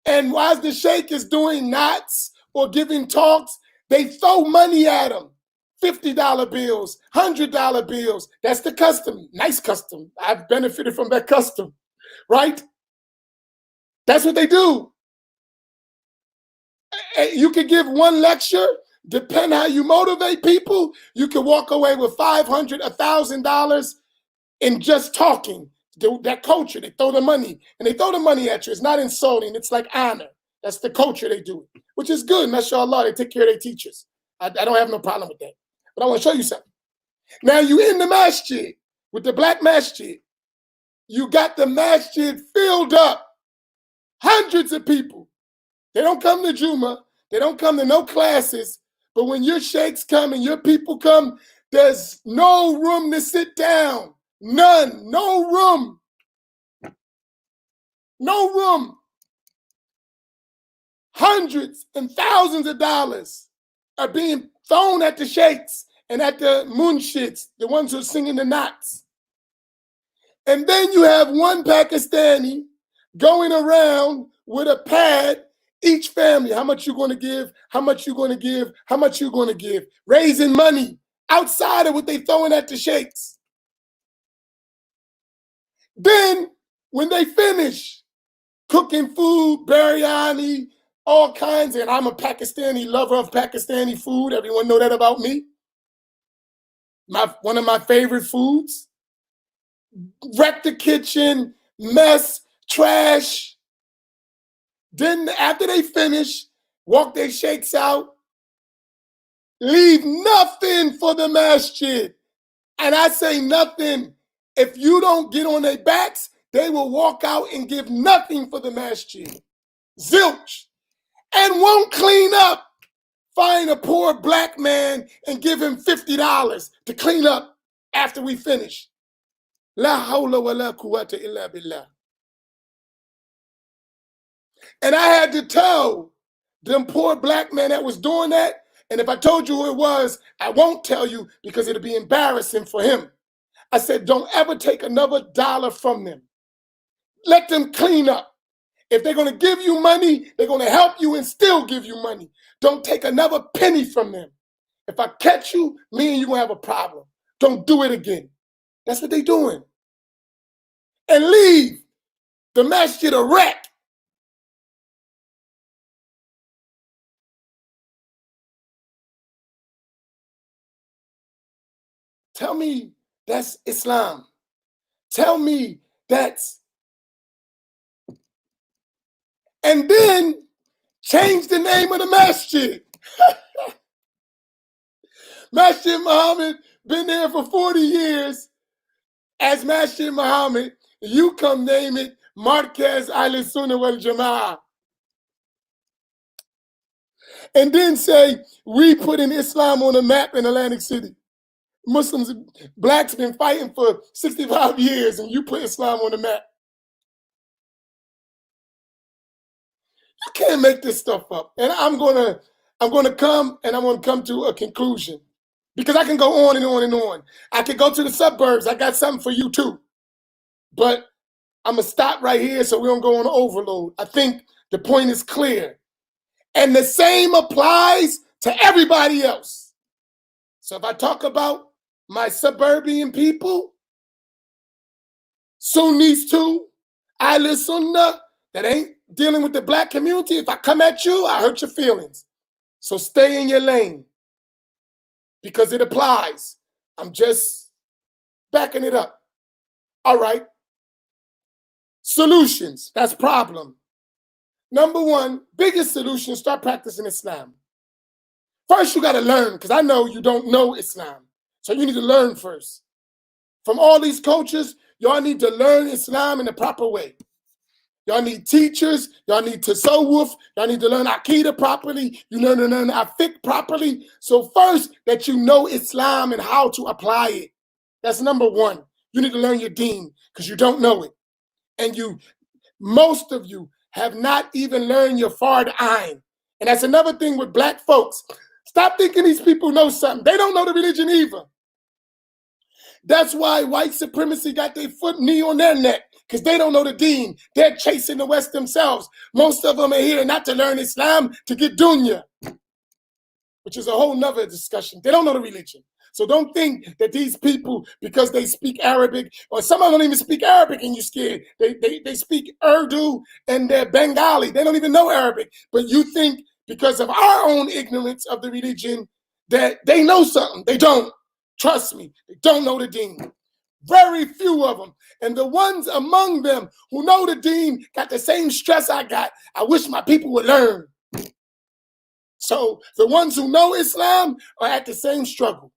and while the sheikh is doing knots or giving talks, they throw money at him. $50 bills, $100 bills. That's the custom. Nice custom. I've benefited from that custom, right? That's what they do. You can give one lecture, depend how you motivate people, you can walk away with $500, $1,000 in just talking. That culture, they throw the money, and they throw the money at you. It's not insulting, it's like honor. That's the culture they do, which is good, mashallah, they take care of their teachers. I don't have no problem with that. But I want to show you something. Now you in the masjid, with the black masjid. You got the masjid filled up. Hundreds of people. They don't come to Juma. They don't come to no classes. But when your sheikhs come and your people come, there's no room to sit down. None. No room. No room. Hundreds and thousands of dollars are being thrown at the sheikhs and at the munshits, the ones who are singing the knots. And then you have one Pakistani going around with a pad. Each family, how much you going to give, how much you going to give, how much you going to give, raising money outside of what they throwing at the sheikhs. Then, when they finish cooking food, biryani, all kinds, and I'm a Pakistani lover of Pakistani food. Everyone know that about me. One of my favorite foods. Wreck the kitchen, mess, trash. Then after they finish, walk their sheikhs out, leave nothing for the masjid. And I say nothing. If you don't get on their backs, they will walk out and give nothing for the masjid. Zilch. And won't clean up. Find a poor black man and give him $50 to clean up after we finish. La hawla wa la quwwata illa billah. And I had to tell them poor black men that was doing that, and if I told you who it was, I won't tell you because it'll be embarrassing for him. I said, don't ever take another dollar from them. Let them clean up. If they're going to give you money, they're going to help you and still give you money. Don't take another penny from them. If I catch you, me and you going to have a problem. Don't do it again. That's what they're doing. And leave the masjid a wreck. Tell me that's Islam. Tell me that's... And then change the name of the masjid. Masjid Muhammad been there for 40 years as Masjid Muhammad. You come name it Markaz Ahl Sunnah wal Jama'ah. And then say, we putting Islam on the map in Atlantic City. Muslims, blacks been fighting for 65 years and you put Islam on the map. You can't make this stuff up. And I'm gonna come to a conclusion. Because I can go on and on and on. I can go to the suburbs. I got something for you too. But I'm gonna stop right here so we don't go on overload. I think the point is clear. And the same applies to everybody else. So if I talk about my suburban people, Sunnis too, Ahl Sunnah, that ain't dealing with the black community, if I come at you, I hurt your feelings. So stay in your lane because it applies. I'm just backing it up. All right. Solutions, that's problem. Number one, biggest solution, start practicing Islam. First, you got to learn, because I know you don't know Islam. So you need to learn first. From all these cultures, y'all need to learn Islam in the proper way. Y'all need teachers, y'all need tasawwuf, y'all need to learn Aqidah properly, you learn to learn fiqh properly. So first, that you know Islam and how to apply it. That's number one. You need to learn your deen, because you don't know it. And most of you have not even learned your fard ayn. And that's another thing with black folks. Stop thinking these people know something. They don't know the religion either. That's why white supremacy got their knee on their neck, because they don't know the deen. They're chasing the West themselves. Most of them are here not to learn Islam, to get dunya, which is a whole nother discussion. They don't know the religion. So don't think that these people, because they speak Arabic, or some of them don't even speak Arabic and you're scared. They speak Urdu and they're Bengali. They don't even know Arabic. But you think because of our own ignorance of the religion that they know something. They don't. Trust me, they don't know the deen. Very few of them. And the ones among them who know the deen got the same stress I got. I wish my people would learn. So the ones who know Islam are at the same struggle.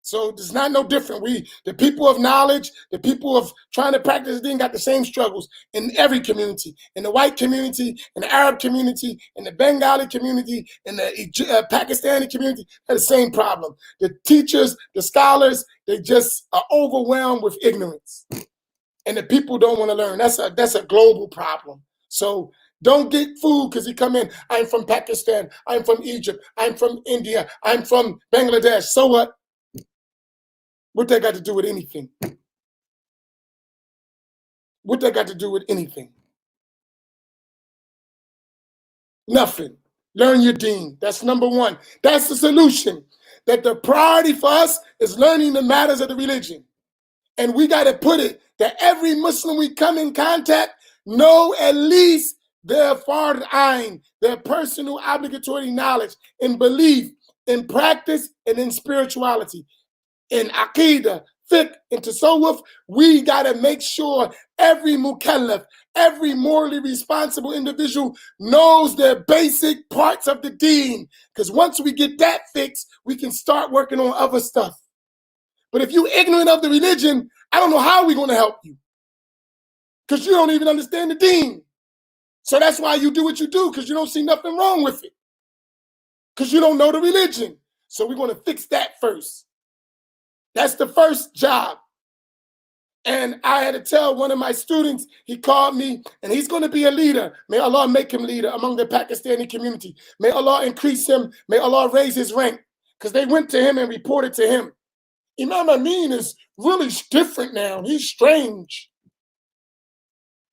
So it's not no different. The people of knowledge, the people of trying to practice the deen got the same struggles in every community. In the white community, in the Arab community, in the Bengali community, in the Pakistani community, have the same problem. The teachers, the scholars, they just are overwhelmed with ignorance. And the people don't want to learn. That's a global problem. So don't get fooled because you come in, I'm from Pakistan, I'm from Egypt, I'm from India, I'm from Bangladesh. So what? What that got to do with anything? What that got to do with anything? Nothing. Learn your deen. That's number one. That's the solution. That the priority for us is learning the matters of the religion. And we got to put it that every Muslim we come in contact know at least their fard ayn, their personal obligatory knowledge in belief, in practice, and in spirituality. In Aqidah, fiqh, and tasawwuf, we got to make sure every mukallaf, every morally responsible individual knows their basic parts of the deen. Because once we get that fixed, we can start working on other stuff. But if you're ignorant of the religion, I don't know how we're going to help you. Because you don't even understand the deen. So that's why you do what you do, because you don't see nothing wrong with it. Because you don't know the religion. So we're going to fix that first. That's the first job. And I had to tell one of my students, he called me, and he's going to be a leader. May Allah make him leader among the Pakistani community. May Allah increase him. May Allah raise his rank. Because they went to him and reported to him. Imam Amin is really different now. He's strange.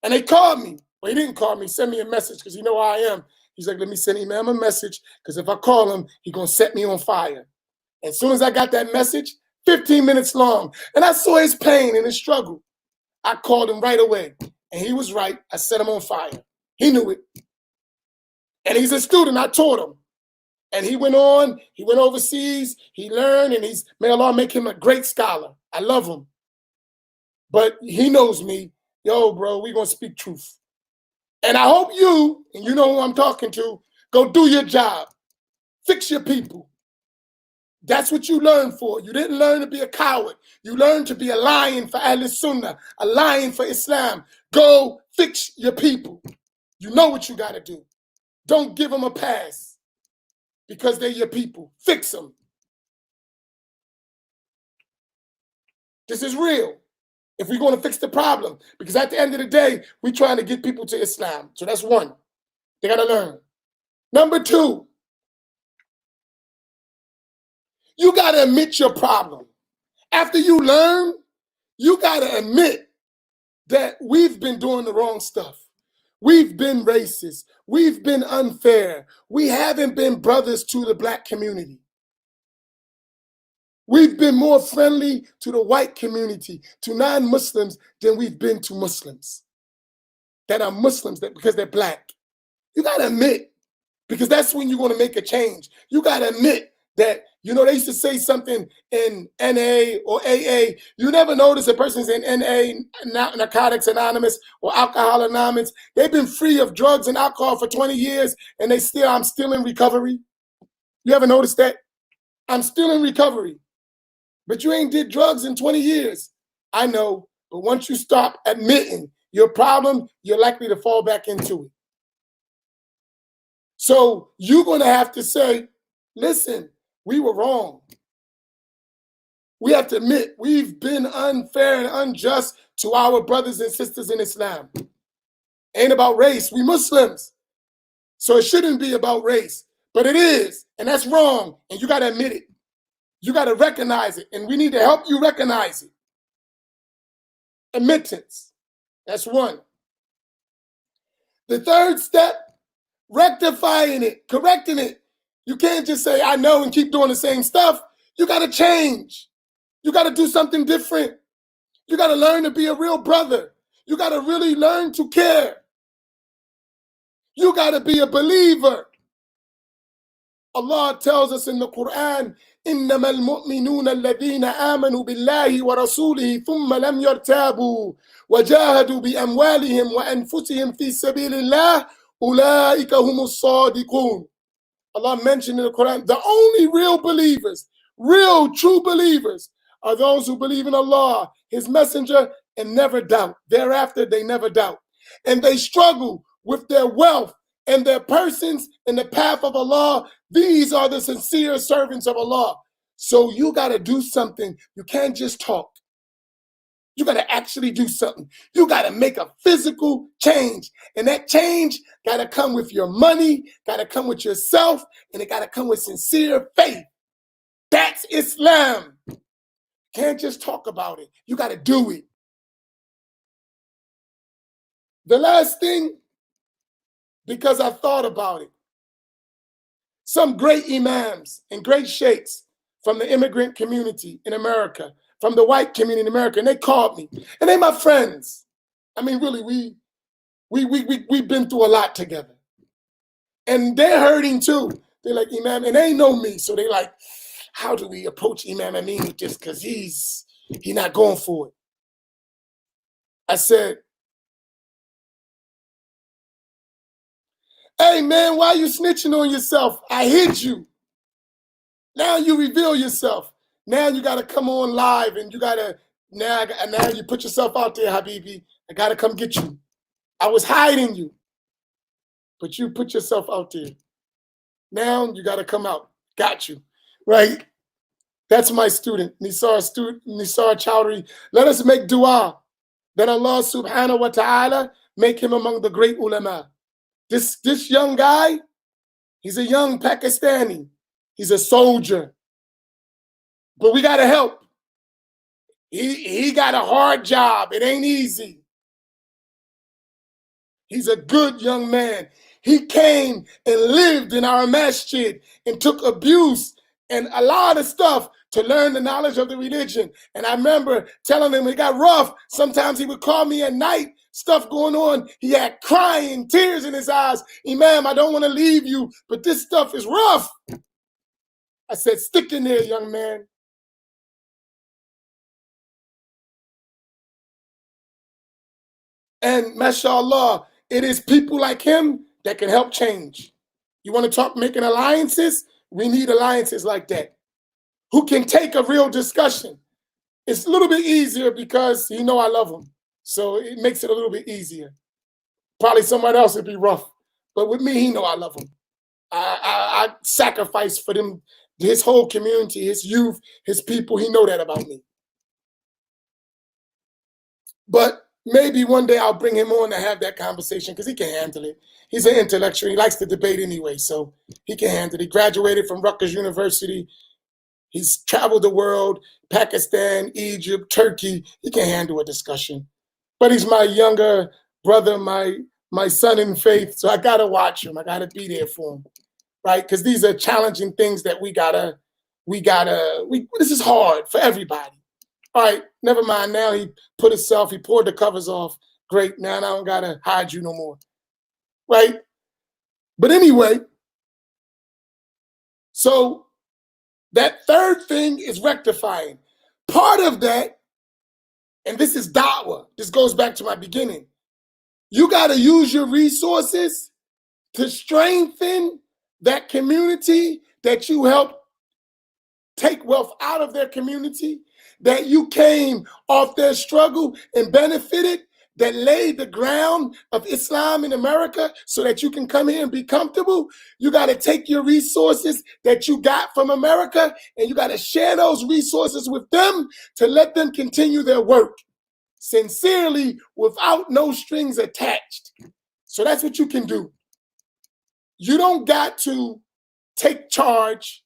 And they called me. Well, he didn't call me, send me a message because he know how I am. He's like, let me send Imam a message because if I call him, he's going to set me on fire. As soon as I got that message, 15 minutes long, and I saw his pain and his struggle, I called him right away. And he was right. I set him on fire. He knew it. And he's a student. I taught him. And he went on. He went overseas. He learned. And may Allah make him a great scholar. I love him. But he knows me. Yo, bro, we're going to speak truth. And I hope you, and you know who I'm talking to, go do your job. Fix your people. That's what you learned for. You didn't learn to be a coward. You learned to be a lion for Ahl Sunnah, a lion for Islam. Go fix your people. You know what you got to do. Don't give them a pass because they're your people. Fix them. This is real. If we're going to fix the problem, because at the end of the day, we're trying to get people to Islam. So that's one. They got to learn. Number two, you got to admit your problem. After you learn, you got to admit that we've been doing the wrong stuff. We've been racist. We've been unfair. We haven't been brothers to the black community. We've been more friendly to the white community, to non-Muslims, than we've been to Muslims that are Muslims because they're black. You got to admit, because that's when you're going to make a change. You got to admit that, they used to say something in NA or AA. You never notice a person's in NA, Narcotics Anonymous or Alcohol Anonymous. They've been free of drugs and alcohol for 20 years, and I'm still in recovery. You ever notice that? I'm still in recovery. But you ain't did drugs in 20 years. I know, but once you stop admitting your problem, you're likely to fall back into it. So you're going to have to say, listen, we were wrong. We have to admit we've been unfair and unjust to our brothers and sisters in Islam. Ain't about race. We Muslims. So it shouldn't be about race, but it is, and that's wrong, and you got to admit it. You got to recognize it, and we need to help you recognize it. Admittance. That's one. The third step, rectifying it, correcting it. You can't just say, I know, and keep doing the same stuff. You got to change. You got to do something different. You got to learn to be a real brother. You got to really learn to care. You got to be a believer. Allah tells us in the Quran, إنما المؤمنون الذين آمنوا بالله ورسوله ثم لم يرتابوا وجاهدوا بأموالهم وأنفسهم في سبيل الله أولئك هم الصادقون. Allah mentioned in the Quran, the only real believers, real true believers, are those who believe in Allah, His Messenger, and never doubt. Thereafter, they never doubt. And they struggle with their wealth and their persons in the path of Allah. These are the sincere servants of Allah. So you got to do something. You can't just talk. You got to actually do something. You got to make a physical change. And that change got to come with your money, got to come with yourself, and it got to come with sincere faith. That's Islam. Can't just talk about it. You got to do it. The last thing, because I thought about it, some great imams and great sheikhs from the immigrant community in America, from the white community in America, and they called me, and they my friends. I mean, really, we've been through a lot together, and they're hurting too. They're like, Imam, and they know me, so they like, how do we approach Imam Amin just because he's not going for it? I said, hey man, why are you snitching on yourself? I hid you. Now you reveal yourself. Now you got to come on live, and you got to, now you put yourself out there, Habibi. I got to come get you. I was hiding you, but you put yourself out there. Now you got to come out. Got you, right? That's my student, Nisar Chowdhury. Let us make dua that Allah subhanahu wa ta'ala make him among the great ulama. This young guy, he's a young Pakistani. He's a soldier. But we got to help. He got a hard job. It ain't easy. He's a good young man. He came and lived in our masjid and took abuse and a lot of stuff to learn the knowledge of the religion. And I remember telling him it got rough. Sometimes he would call me at night, stuff going on. He had crying, tears in his eyes. Imam, I don't want to leave you, but this stuff is rough. I said, stick in there, young man. And mashallah, it is people like him that can help change. You want to talk making alliances? We need alliances like that, who can take a real discussion. It's a little bit easier because he know I love him. So it makes it a little bit easier. Probably someone else would be rough. But with me, he know I love him. I sacrifice for them, his whole community, his youth, his people. He know that about me. But maybe one day I'll bring him on to have that conversation because he can handle it. He's an intellectual. He likes to debate anyway, so he can handle it. He graduated from Rutgers University. He's traveled the world, Pakistan, Egypt, Turkey. He can handle a discussion. But he's my younger brother, my son in faith, so I got to watch him. I got to be there for him, right? Because these are challenging things that this is hard for everybody. All right, never mind. Now he poured the covers off. Great, now I don't got to hide you no more, right? But anyway, so that third thing is rectifying. Part of that, and this is da'wah. This goes back to my beginning. You got to use your resources to strengthen that community that you helped take wealth out of their community, that you came off their struggle and benefited, that laid the ground of Islam in America so that you can come here and be comfortable. You got to take your resources that you got from America and you got to share those resources with them to let them continue their work sincerely without no strings attached. So that's what you can do. You don't got to take charge.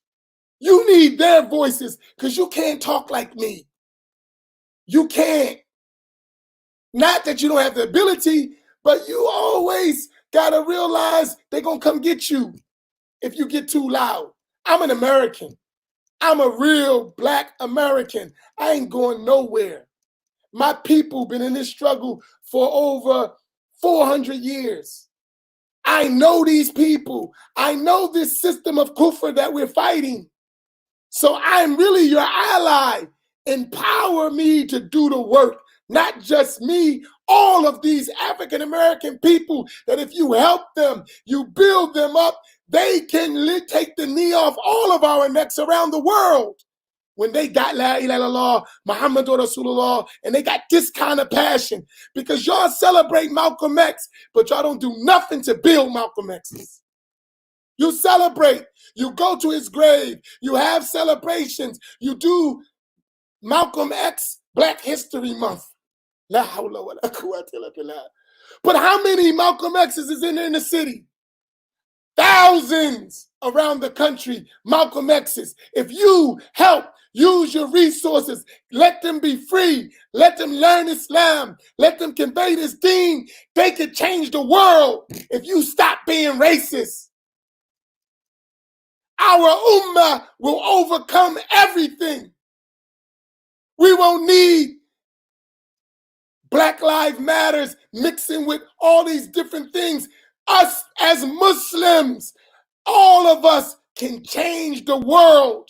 You need their voices because you can't talk like me. You can't. Not that you don't have the ability, but you always got to realize they're going to come get you if you get too loud. I'm an American. I'm a real Black American. I ain't going nowhere. My people been in this struggle for over 400 years. I know these people. I know this system of kufr that we're fighting. So I'm really your ally. Empower me to do the work. Not just me, all of these African-American people that if you help them, you build them up, they can take the knee off all of our necks around the world. When they got La ilaha illallah, Muhammadur Rasulullah, and they got this kind of passion. Because y'all celebrate Malcolm X, but y'all don't do nothing to build Malcolm X's. You celebrate, you go to his grave, you have celebrations, you do Malcolm X Black History Month. La hawla wa la quwwata illa billah. But how many Malcolm X's is in the city? Thousands around the country, Malcolm X's. If you help, use your resources, let them be free, let them learn Islam, let them convey this deen, they could change the world if you stop being racist. Our ummah will overcome everything. We won't need Black Lives Matters mixing with all these different things. Us as Muslims, all of us can change the world,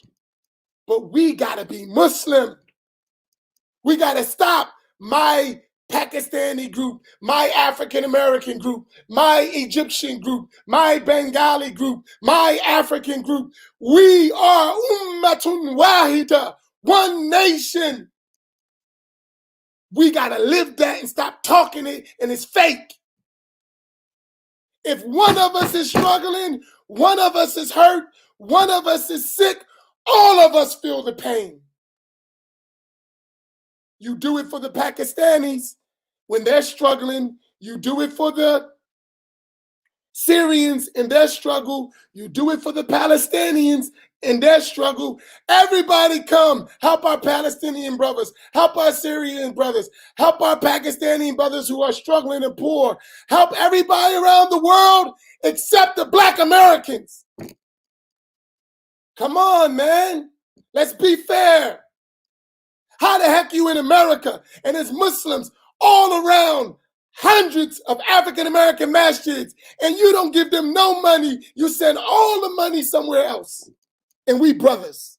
but we gotta be Muslim. We gotta stop my Pakistani group, my African American group, my Egyptian group, my Bengali group, my African group. We are ummatun wahida, one nation. We got to live that and stop talking it, and it's fake. If one of us is struggling, one of us is hurt, one of us is sick, all of us feel the pain. You do it for the Pakistanis when they're struggling. You do it for the Syrians in their struggle. You do it for the Palestinians in their struggle. Everybody come, help our Palestinian brothers, help our Syrian brothers, help our Pakistani brothers who are struggling and poor, help everybody around the world except the Black Americans. Come on, man. Let's be fair. How the heck you in America and there's Muslims all around hundreds of African-American masjids and you don't give them no money, you send all the money somewhere else. And we brothers.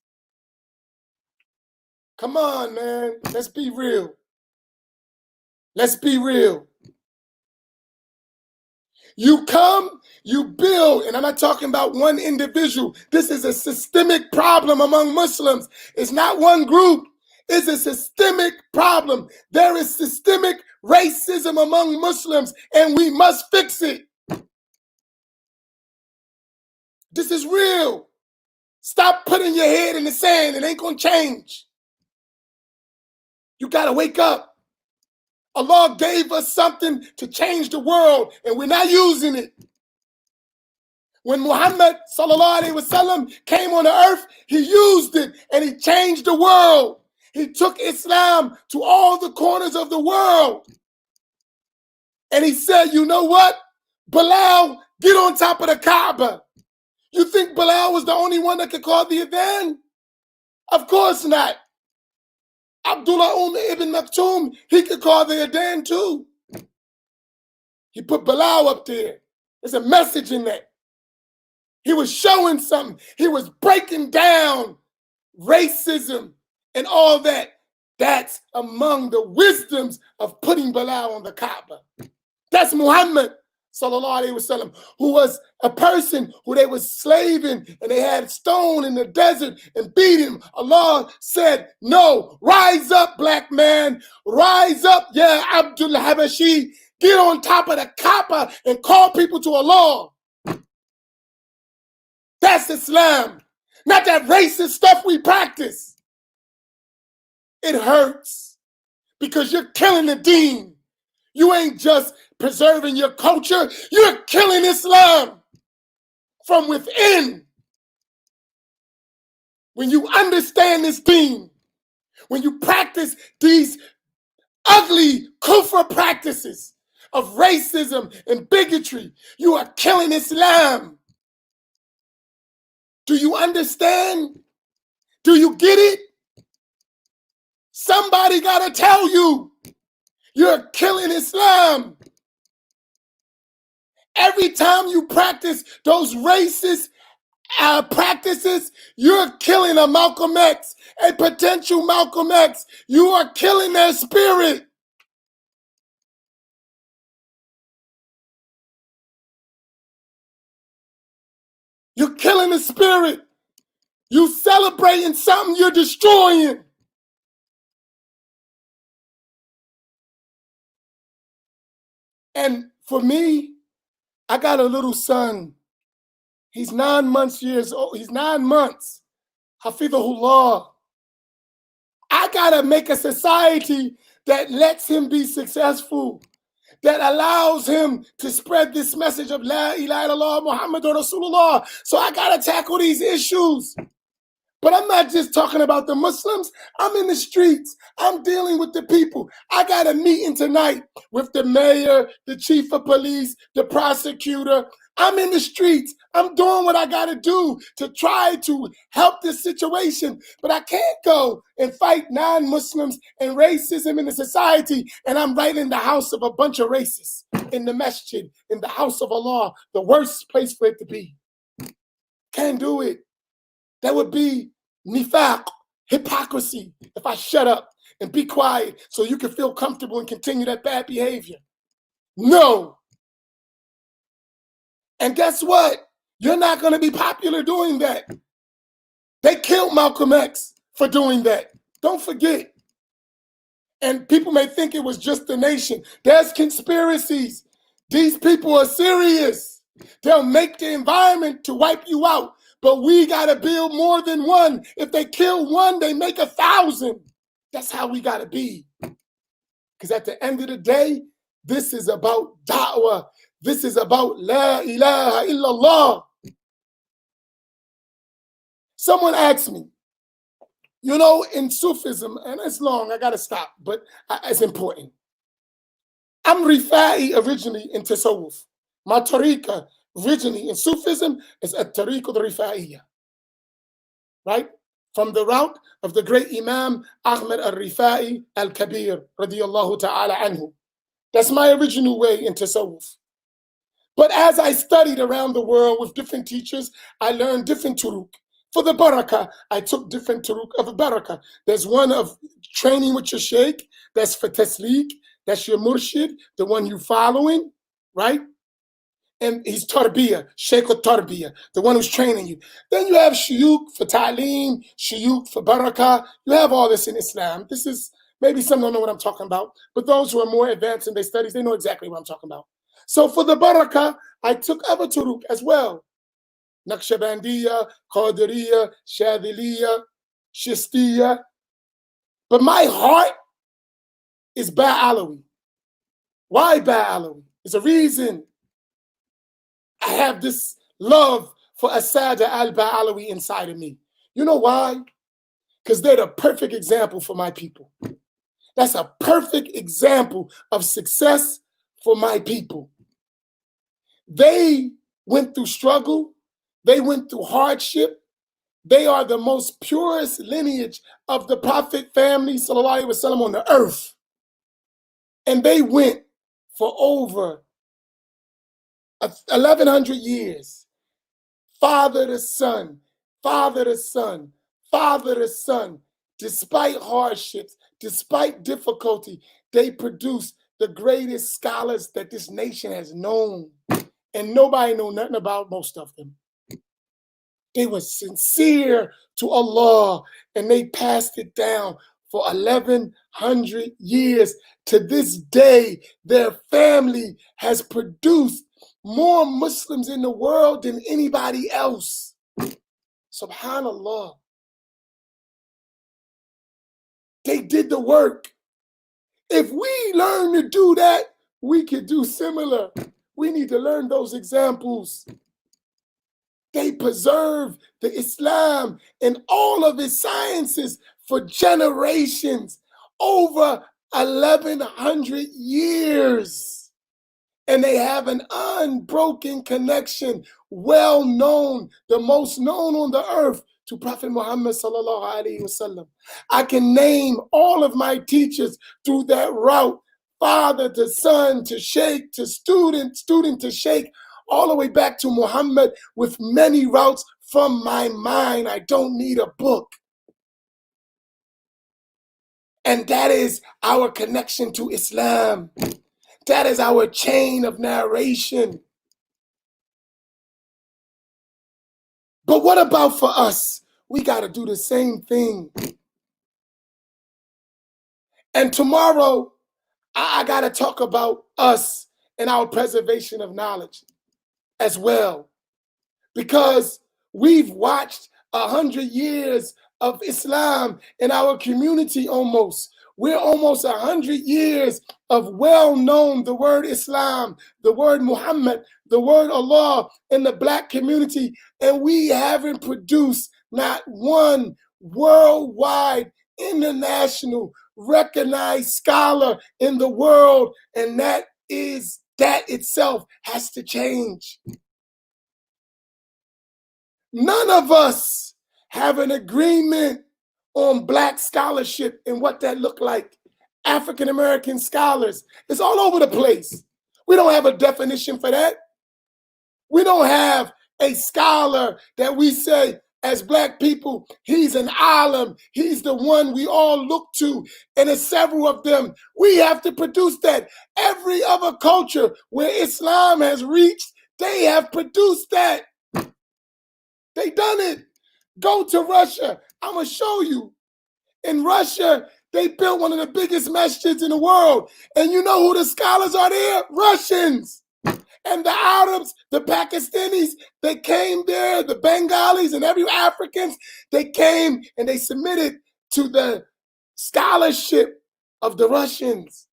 Come on, man. Let's be real. Let's be real. You come, you build, and I'm not talking about one individual. This is a systemic problem among Muslims. It's not one group. It's a systemic problem. There is systemic racism among Muslims, and we must fix it. This is real. Stop putting your head in the sand. It ain't going to change. You got to wake up. Allah gave us something to change the world, and we're not using it. When Muhammad sallallahu alaihi wasallam came on the earth, he used it, and he changed the world. He took Islam to all the corners of the world. And he said, you know what? Bilal, get on top of the Kaaba. You think Bilal was the only one that could call the adhan? Of course not. Abdullah ibn Maktoum, he could call the adhan too. He put Bilal up there. There's a message in that. He was showing something. He was breaking down racism and all that. That's among the wisdoms of putting Bilal on the Kaaba. That's Muhammad sallallahu alaihi wasallam, who was a person who they was slaving and they had stone in the desert and beat him. Allah said, no, rise up, black man, rise up, yeah, Abdul Habashi, get on top of the Kaaba and call people to Allah. That's Islam, not that racist stuff we practice. It hurts because you're killing the deen. You ain't just preserving your culture, you're killing Islam from within. When you understand this deen, when you practice these ugly kufr practices of racism and bigotry, you are killing Islam. Do you understand? Do you get it? Somebody got to tell you, you're killing Islam. Every time you practice those racist practices, you're killing a Malcolm X, a potential Malcolm X. You are killing their spirit. You're killing the spirit. You celebrating something you're destroying. And for me, I got a little son. He's 9 months years old. He's 9 months. Hafidhahullah. I gotta make a society that lets him be successful, that allows him to spread this message of La ilaha illallah Muhammadur Rasulullah. So I gotta tackle these issues. But I'm not just talking about the Muslims. I'm in the streets. I'm dealing with the people. I got a meeting tonight with the mayor, the chief of police, the prosecutor. I'm in the streets. I'm doing what I got to do to try to help this situation. But I can't go and fight non-Muslims and racism in the society, and I'm right in the house of a bunch of racists, in the masjid, in the house of Allah, the worst place for it to be. Can't do it. That would be nifaq, hypocrisy, if I shut up and be quiet so you can feel comfortable and continue that bad behavior. No. And guess what? You're not going to be popular doing that. They killed Malcolm X for doing that. Don't forget. And people may think it was just the nation. There's conspiracies. These people are serious. They'll make the environment to wipe you out. But we got to build more than one. If they kill one, they make 1,000. That's how we got to be. Because at the end of the day, this is about da'wah. This is about La ilaha illallah. Someone asked me, you know, in Sufism, and it's long, I gotta stop, but it's important. I'm Rifa'i originally in Tasawwuf. My tariqah originally in Sufism is a tariqah al-Rifa'iyya, right? From the route of the great Imam Ahmed al-Rifa'i al-Kabir, radiyallahu ta'ala anhu. That's my original way in Tasawwuf. But as I studied around the world with different teachers, I learned different turuq. For the barakah, I took different turuq of a barakah. There's one of training with your sheikh, that's for tasleek, that's your murshid, the one you following, right? And he's tarbiyah, sheikh or tarbiyah, the one who's training you. Then you have shuyukh for ta'aleem, shuyukh for barakah. You have all this in Islam. This is, maybe some don't know what I'm talking about, but those who are more advanced in their studies, they know exactly what I'm talking about. So for the barakah, I took other turuq as well. Naqshbandiya, Qadiriya, Shadiliya, Shistiya. But my heart is Ba'alawi. Why Ba'alawi? There's a reason I have this love for Asada al-Ba'alawi inside of me. You know why? Because they're the perfect example for my people. That's a perfect example of success for my people. They went through struggle. They went through hardship. They are the most purest lineage of the Prophet family, sallallahu alaihi wasallam, on the earth. And they went for over 1,100 years, father to son, father to son, father to son. Despite hardships, despite difficulty, they produced the greatest scholars that this nation has known. And nobody knew nothing about most of them. They were sincere to Allah, and they passed it down for 1,100 years. To this day, their family has produced more Muslims in the world than anybody else. Subhanallah. They did the work. If we learn to do that, we could do similar. We need to learn those examples. They preserve the Islam and all of its sciences for generations, over 1,100 years. And they have an unbroken connection, well known, the most known on the earth, to Prophet Muhammad sallallahu alaihi wasallam. I can name all of my teachers through that route, father to son to sheikh to student, student to sheikh, all the way back to Muhammad, with many routes from my mind. I don't need a book. And that is our connection to Islam. That is our chain of narration. But what about for us? We got to do the same thing. And tomorrow, I got to talk about us and our preservation of knowledge as well. Because we've watched 100 years of Islam in our community almost. We're almost 100 years of well-known, the word Islam, the word Muhammad, the word Allah in the Black community, and we haven't produced not one worldwide, international, recognized scholar in the world, and that itself has to change. None of us have an agreement on Black scholarship and what that looked like. African American scholars, it's all over the place. We don't have a definition for that. We don't have a scholar that we say, as Black people, he's an alim, he's the one we all look to, and there's several of them. We have to produce that. Every other culture where Islam has reached, they have produced that. They done it. Go to Russia. I'm going to show you. In Russia, they built one of the biggest masjids in the world. And you know who the scholars are there? Russians. And the Arabs, the Pakistanis, they came there, the Bengalis and every Africans, they came and they submitted to the scholarship of the Russians.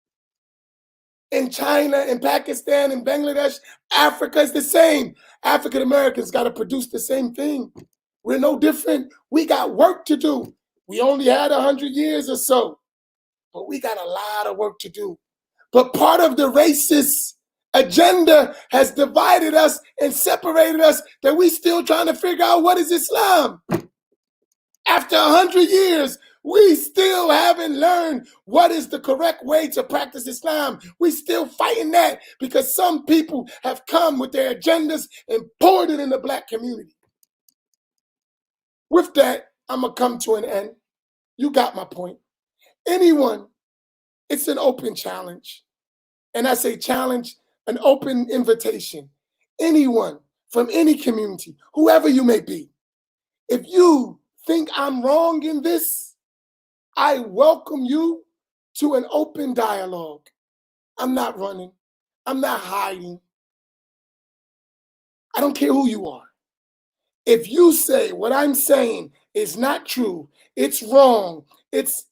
In China, in Pakistan, in Bangladesh, Africa is the same. African Americans got to produce the same thing. We're no different. We got work to do. We only had 100 years or so, but we got a lot of work to do. But part of the racist agenda has divided us and separated us, that we still trying to figure out what is Islam. After 100 years, we still haven't learned what is the correct way to practice Islam. We still fighting that because some people have come with their agendas and poured it in the black community. With that, I'm going to come to an end. You got my point. Anyone, it's an open challenge. And I say challenge, an open invitation. Anyone from any community, whoever you may be, if you think I'm wrong in this, I welcome you to an open dialogue. I'm not running. I'm not hiding. I don't care who you are. If you say what I'm saying is not true, it's wrong, it's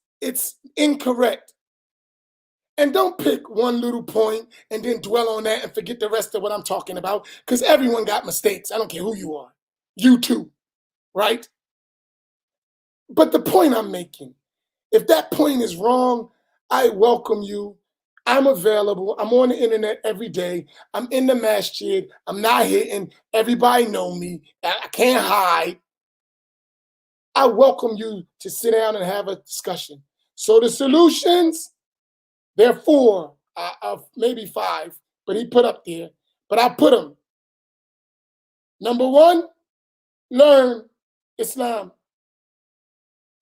incorrect, and don't pick one little point and then dwell on that and forget the rest of what I'm talking about, because everyone got mistakes. I don't care who you are. You too, right? But the point I'm making, if that point is wrong, I welcome you. I'm available. I'm on the internet every day. I'm in the masjid. I'm not hitting. Everybody know me. I can't hide. I welcome you to sit down and have a discussion. So the solutions, there are 4, maybe 5, but he put up there. But I put them. Number 1, learn Islam.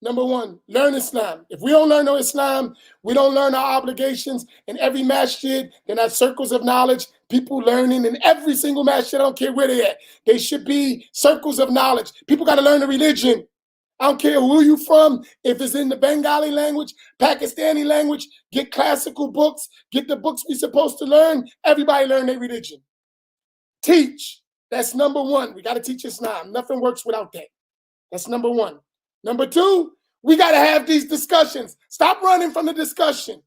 Number 1, learn Islam. If we don't learn no Islam, we don't learn our obligations. In every masjid, they're not circles of knowledge. People learning in every single masjid, I don't care where they're at. They should be circles of knowledge. People got to learn the religion. I don't care who you from. If it's in the Bengali language, Pakistani language, get classical books, get the books we're supposed to learn. Everybody learn their religion. Teach. That's number 1. We got to teach Islam. Nothing works without that. That's number 1. Number 2, we got to have these discussions. Stop running from the discussion.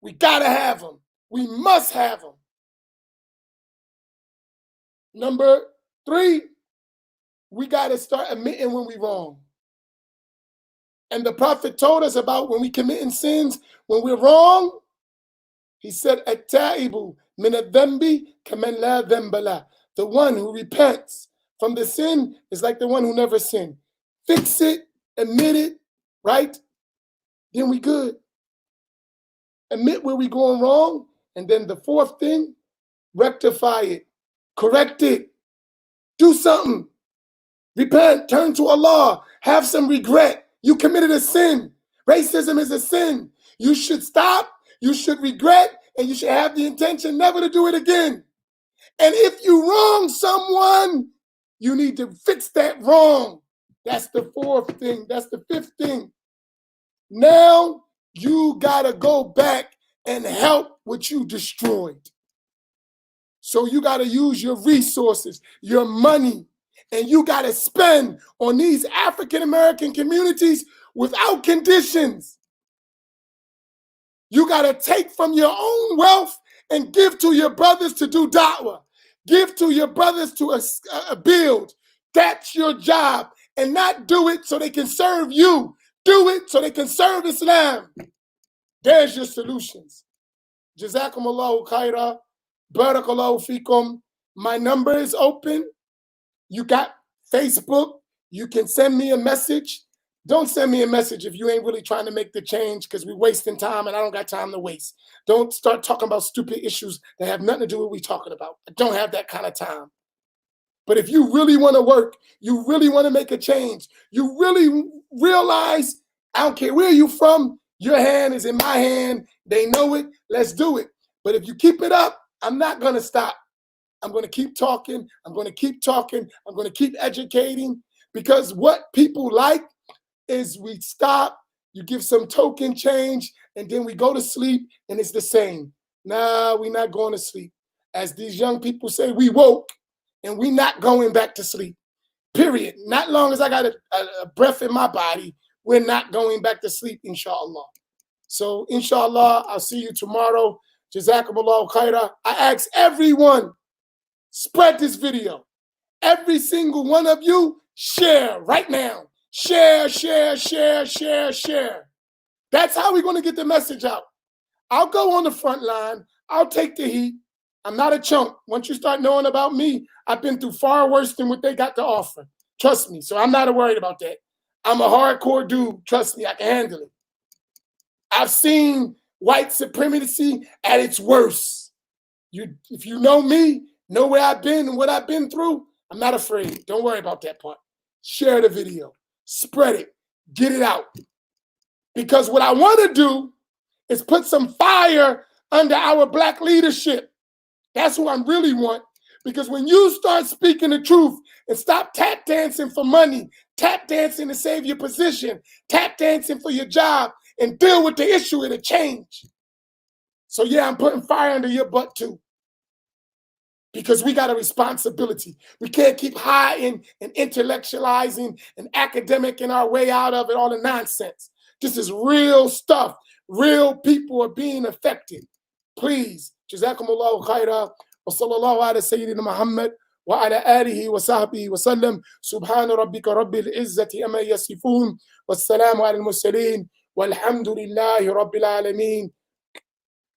We got to have them. We must have them. Number 3, we got to start admitting when we're wrong. And the Prophet told us about when we committing sins, when we're wrong, he said, "At-taibu min ad-dhanbi kaman la dhanba lah." The one who repents from the sin is like the one who never sinned. Fix it, admit it, right? Then we good. Admit where we going wrong, and then the 4th thing, rectify it, correct it, do something. Repent, turn to Allah, have some regret. You committed a sin. Racism is a sin. You should stop, you should regret, and you should have the intention never to do it again. And if you wrong someone, you need to fix that wrong. That's the 4th thing. That's the 5th thing. Now you gotta go back and help what you destroyed. So you gotta use your resources, your money, and you got to spend on these African-American communities without conditions. You got to take from your own wealth and give to your brothers to do da'wah. Give to your brothers to build. That's your job. And not do it so they can serve you. Do it so they can serve Islam. There's your solutions. Jazakumullahu khaira. Barakallahu fikum. My number is open. You got Facebook. You can send me a message. Don't send me a message if you ain't really trying to make the change, because we're wasting time and I don't got time to waste. Don't start talking about stupid issues that have nothing to do with what we're talking about. I don't have that kind of time. But if you really want to work, you really want to make a change, you really realize, I don't care where you're from, your hand is in my hand. They know it. Let's do it. But if you keep it up, I'm not going to stop. I'm going to keep talking. I'm going to keep talking. I'm going to keep educating, because what people like is we stop, you give some token change, and then we go to sleep and it's the same. Nah, we're not going to sleep. As these young people say, we woke and we're not going back to sleep. Period. Not long as I got a breath in my body, we're not going back to sleep, inshallah. So, inshallah, I'll see you tomorrow. Jazakumullahu khaira. I ask everyone, spread this video. Every single one of you, Share right now. Share, share, share, share, share. That's how we're going to get the message out. I'll go on the front line. I'll take the heat. I'm not a chump. Once you start knowing about me, I've been through far worse than what they got to offer. Trust me. So I'm not worried about that. I'm a hardcore dude. Trust me, I can handle it. I've seen white supremacy at its worst. If you know me, know where I've been and what I've been through, I'm not afraid. Don't worry about that part. Share the video. Spread it. Get it out. Because what I want to do is put some fire under our black leadership. That's what I really want. Because when you start speaking the truth and stop tap dancing for money, tap dancing to save your position, tap dancing for your job, and deal with the issue, it'll change. So yeah, I'm putting fire under your butt too. Because we got a responsibility. We can't keep hiding and intellectualizing and academicing our way out of it, all the nonsense. This is real stuff. Real people are being affected. Please, Jazakumullahu khaira, wa sallallahu ala Sayyidina Muhammad, wa ala alihi wa sahbihi wa sallam, subhana rabbika rabbil izzati amma yasifun, wassalamu ala al-mursaleen, walhamdulillahi rabbil alameen.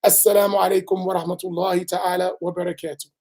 Assalamu alaikum wa rahmatullahi ta'ala wa barakatuh.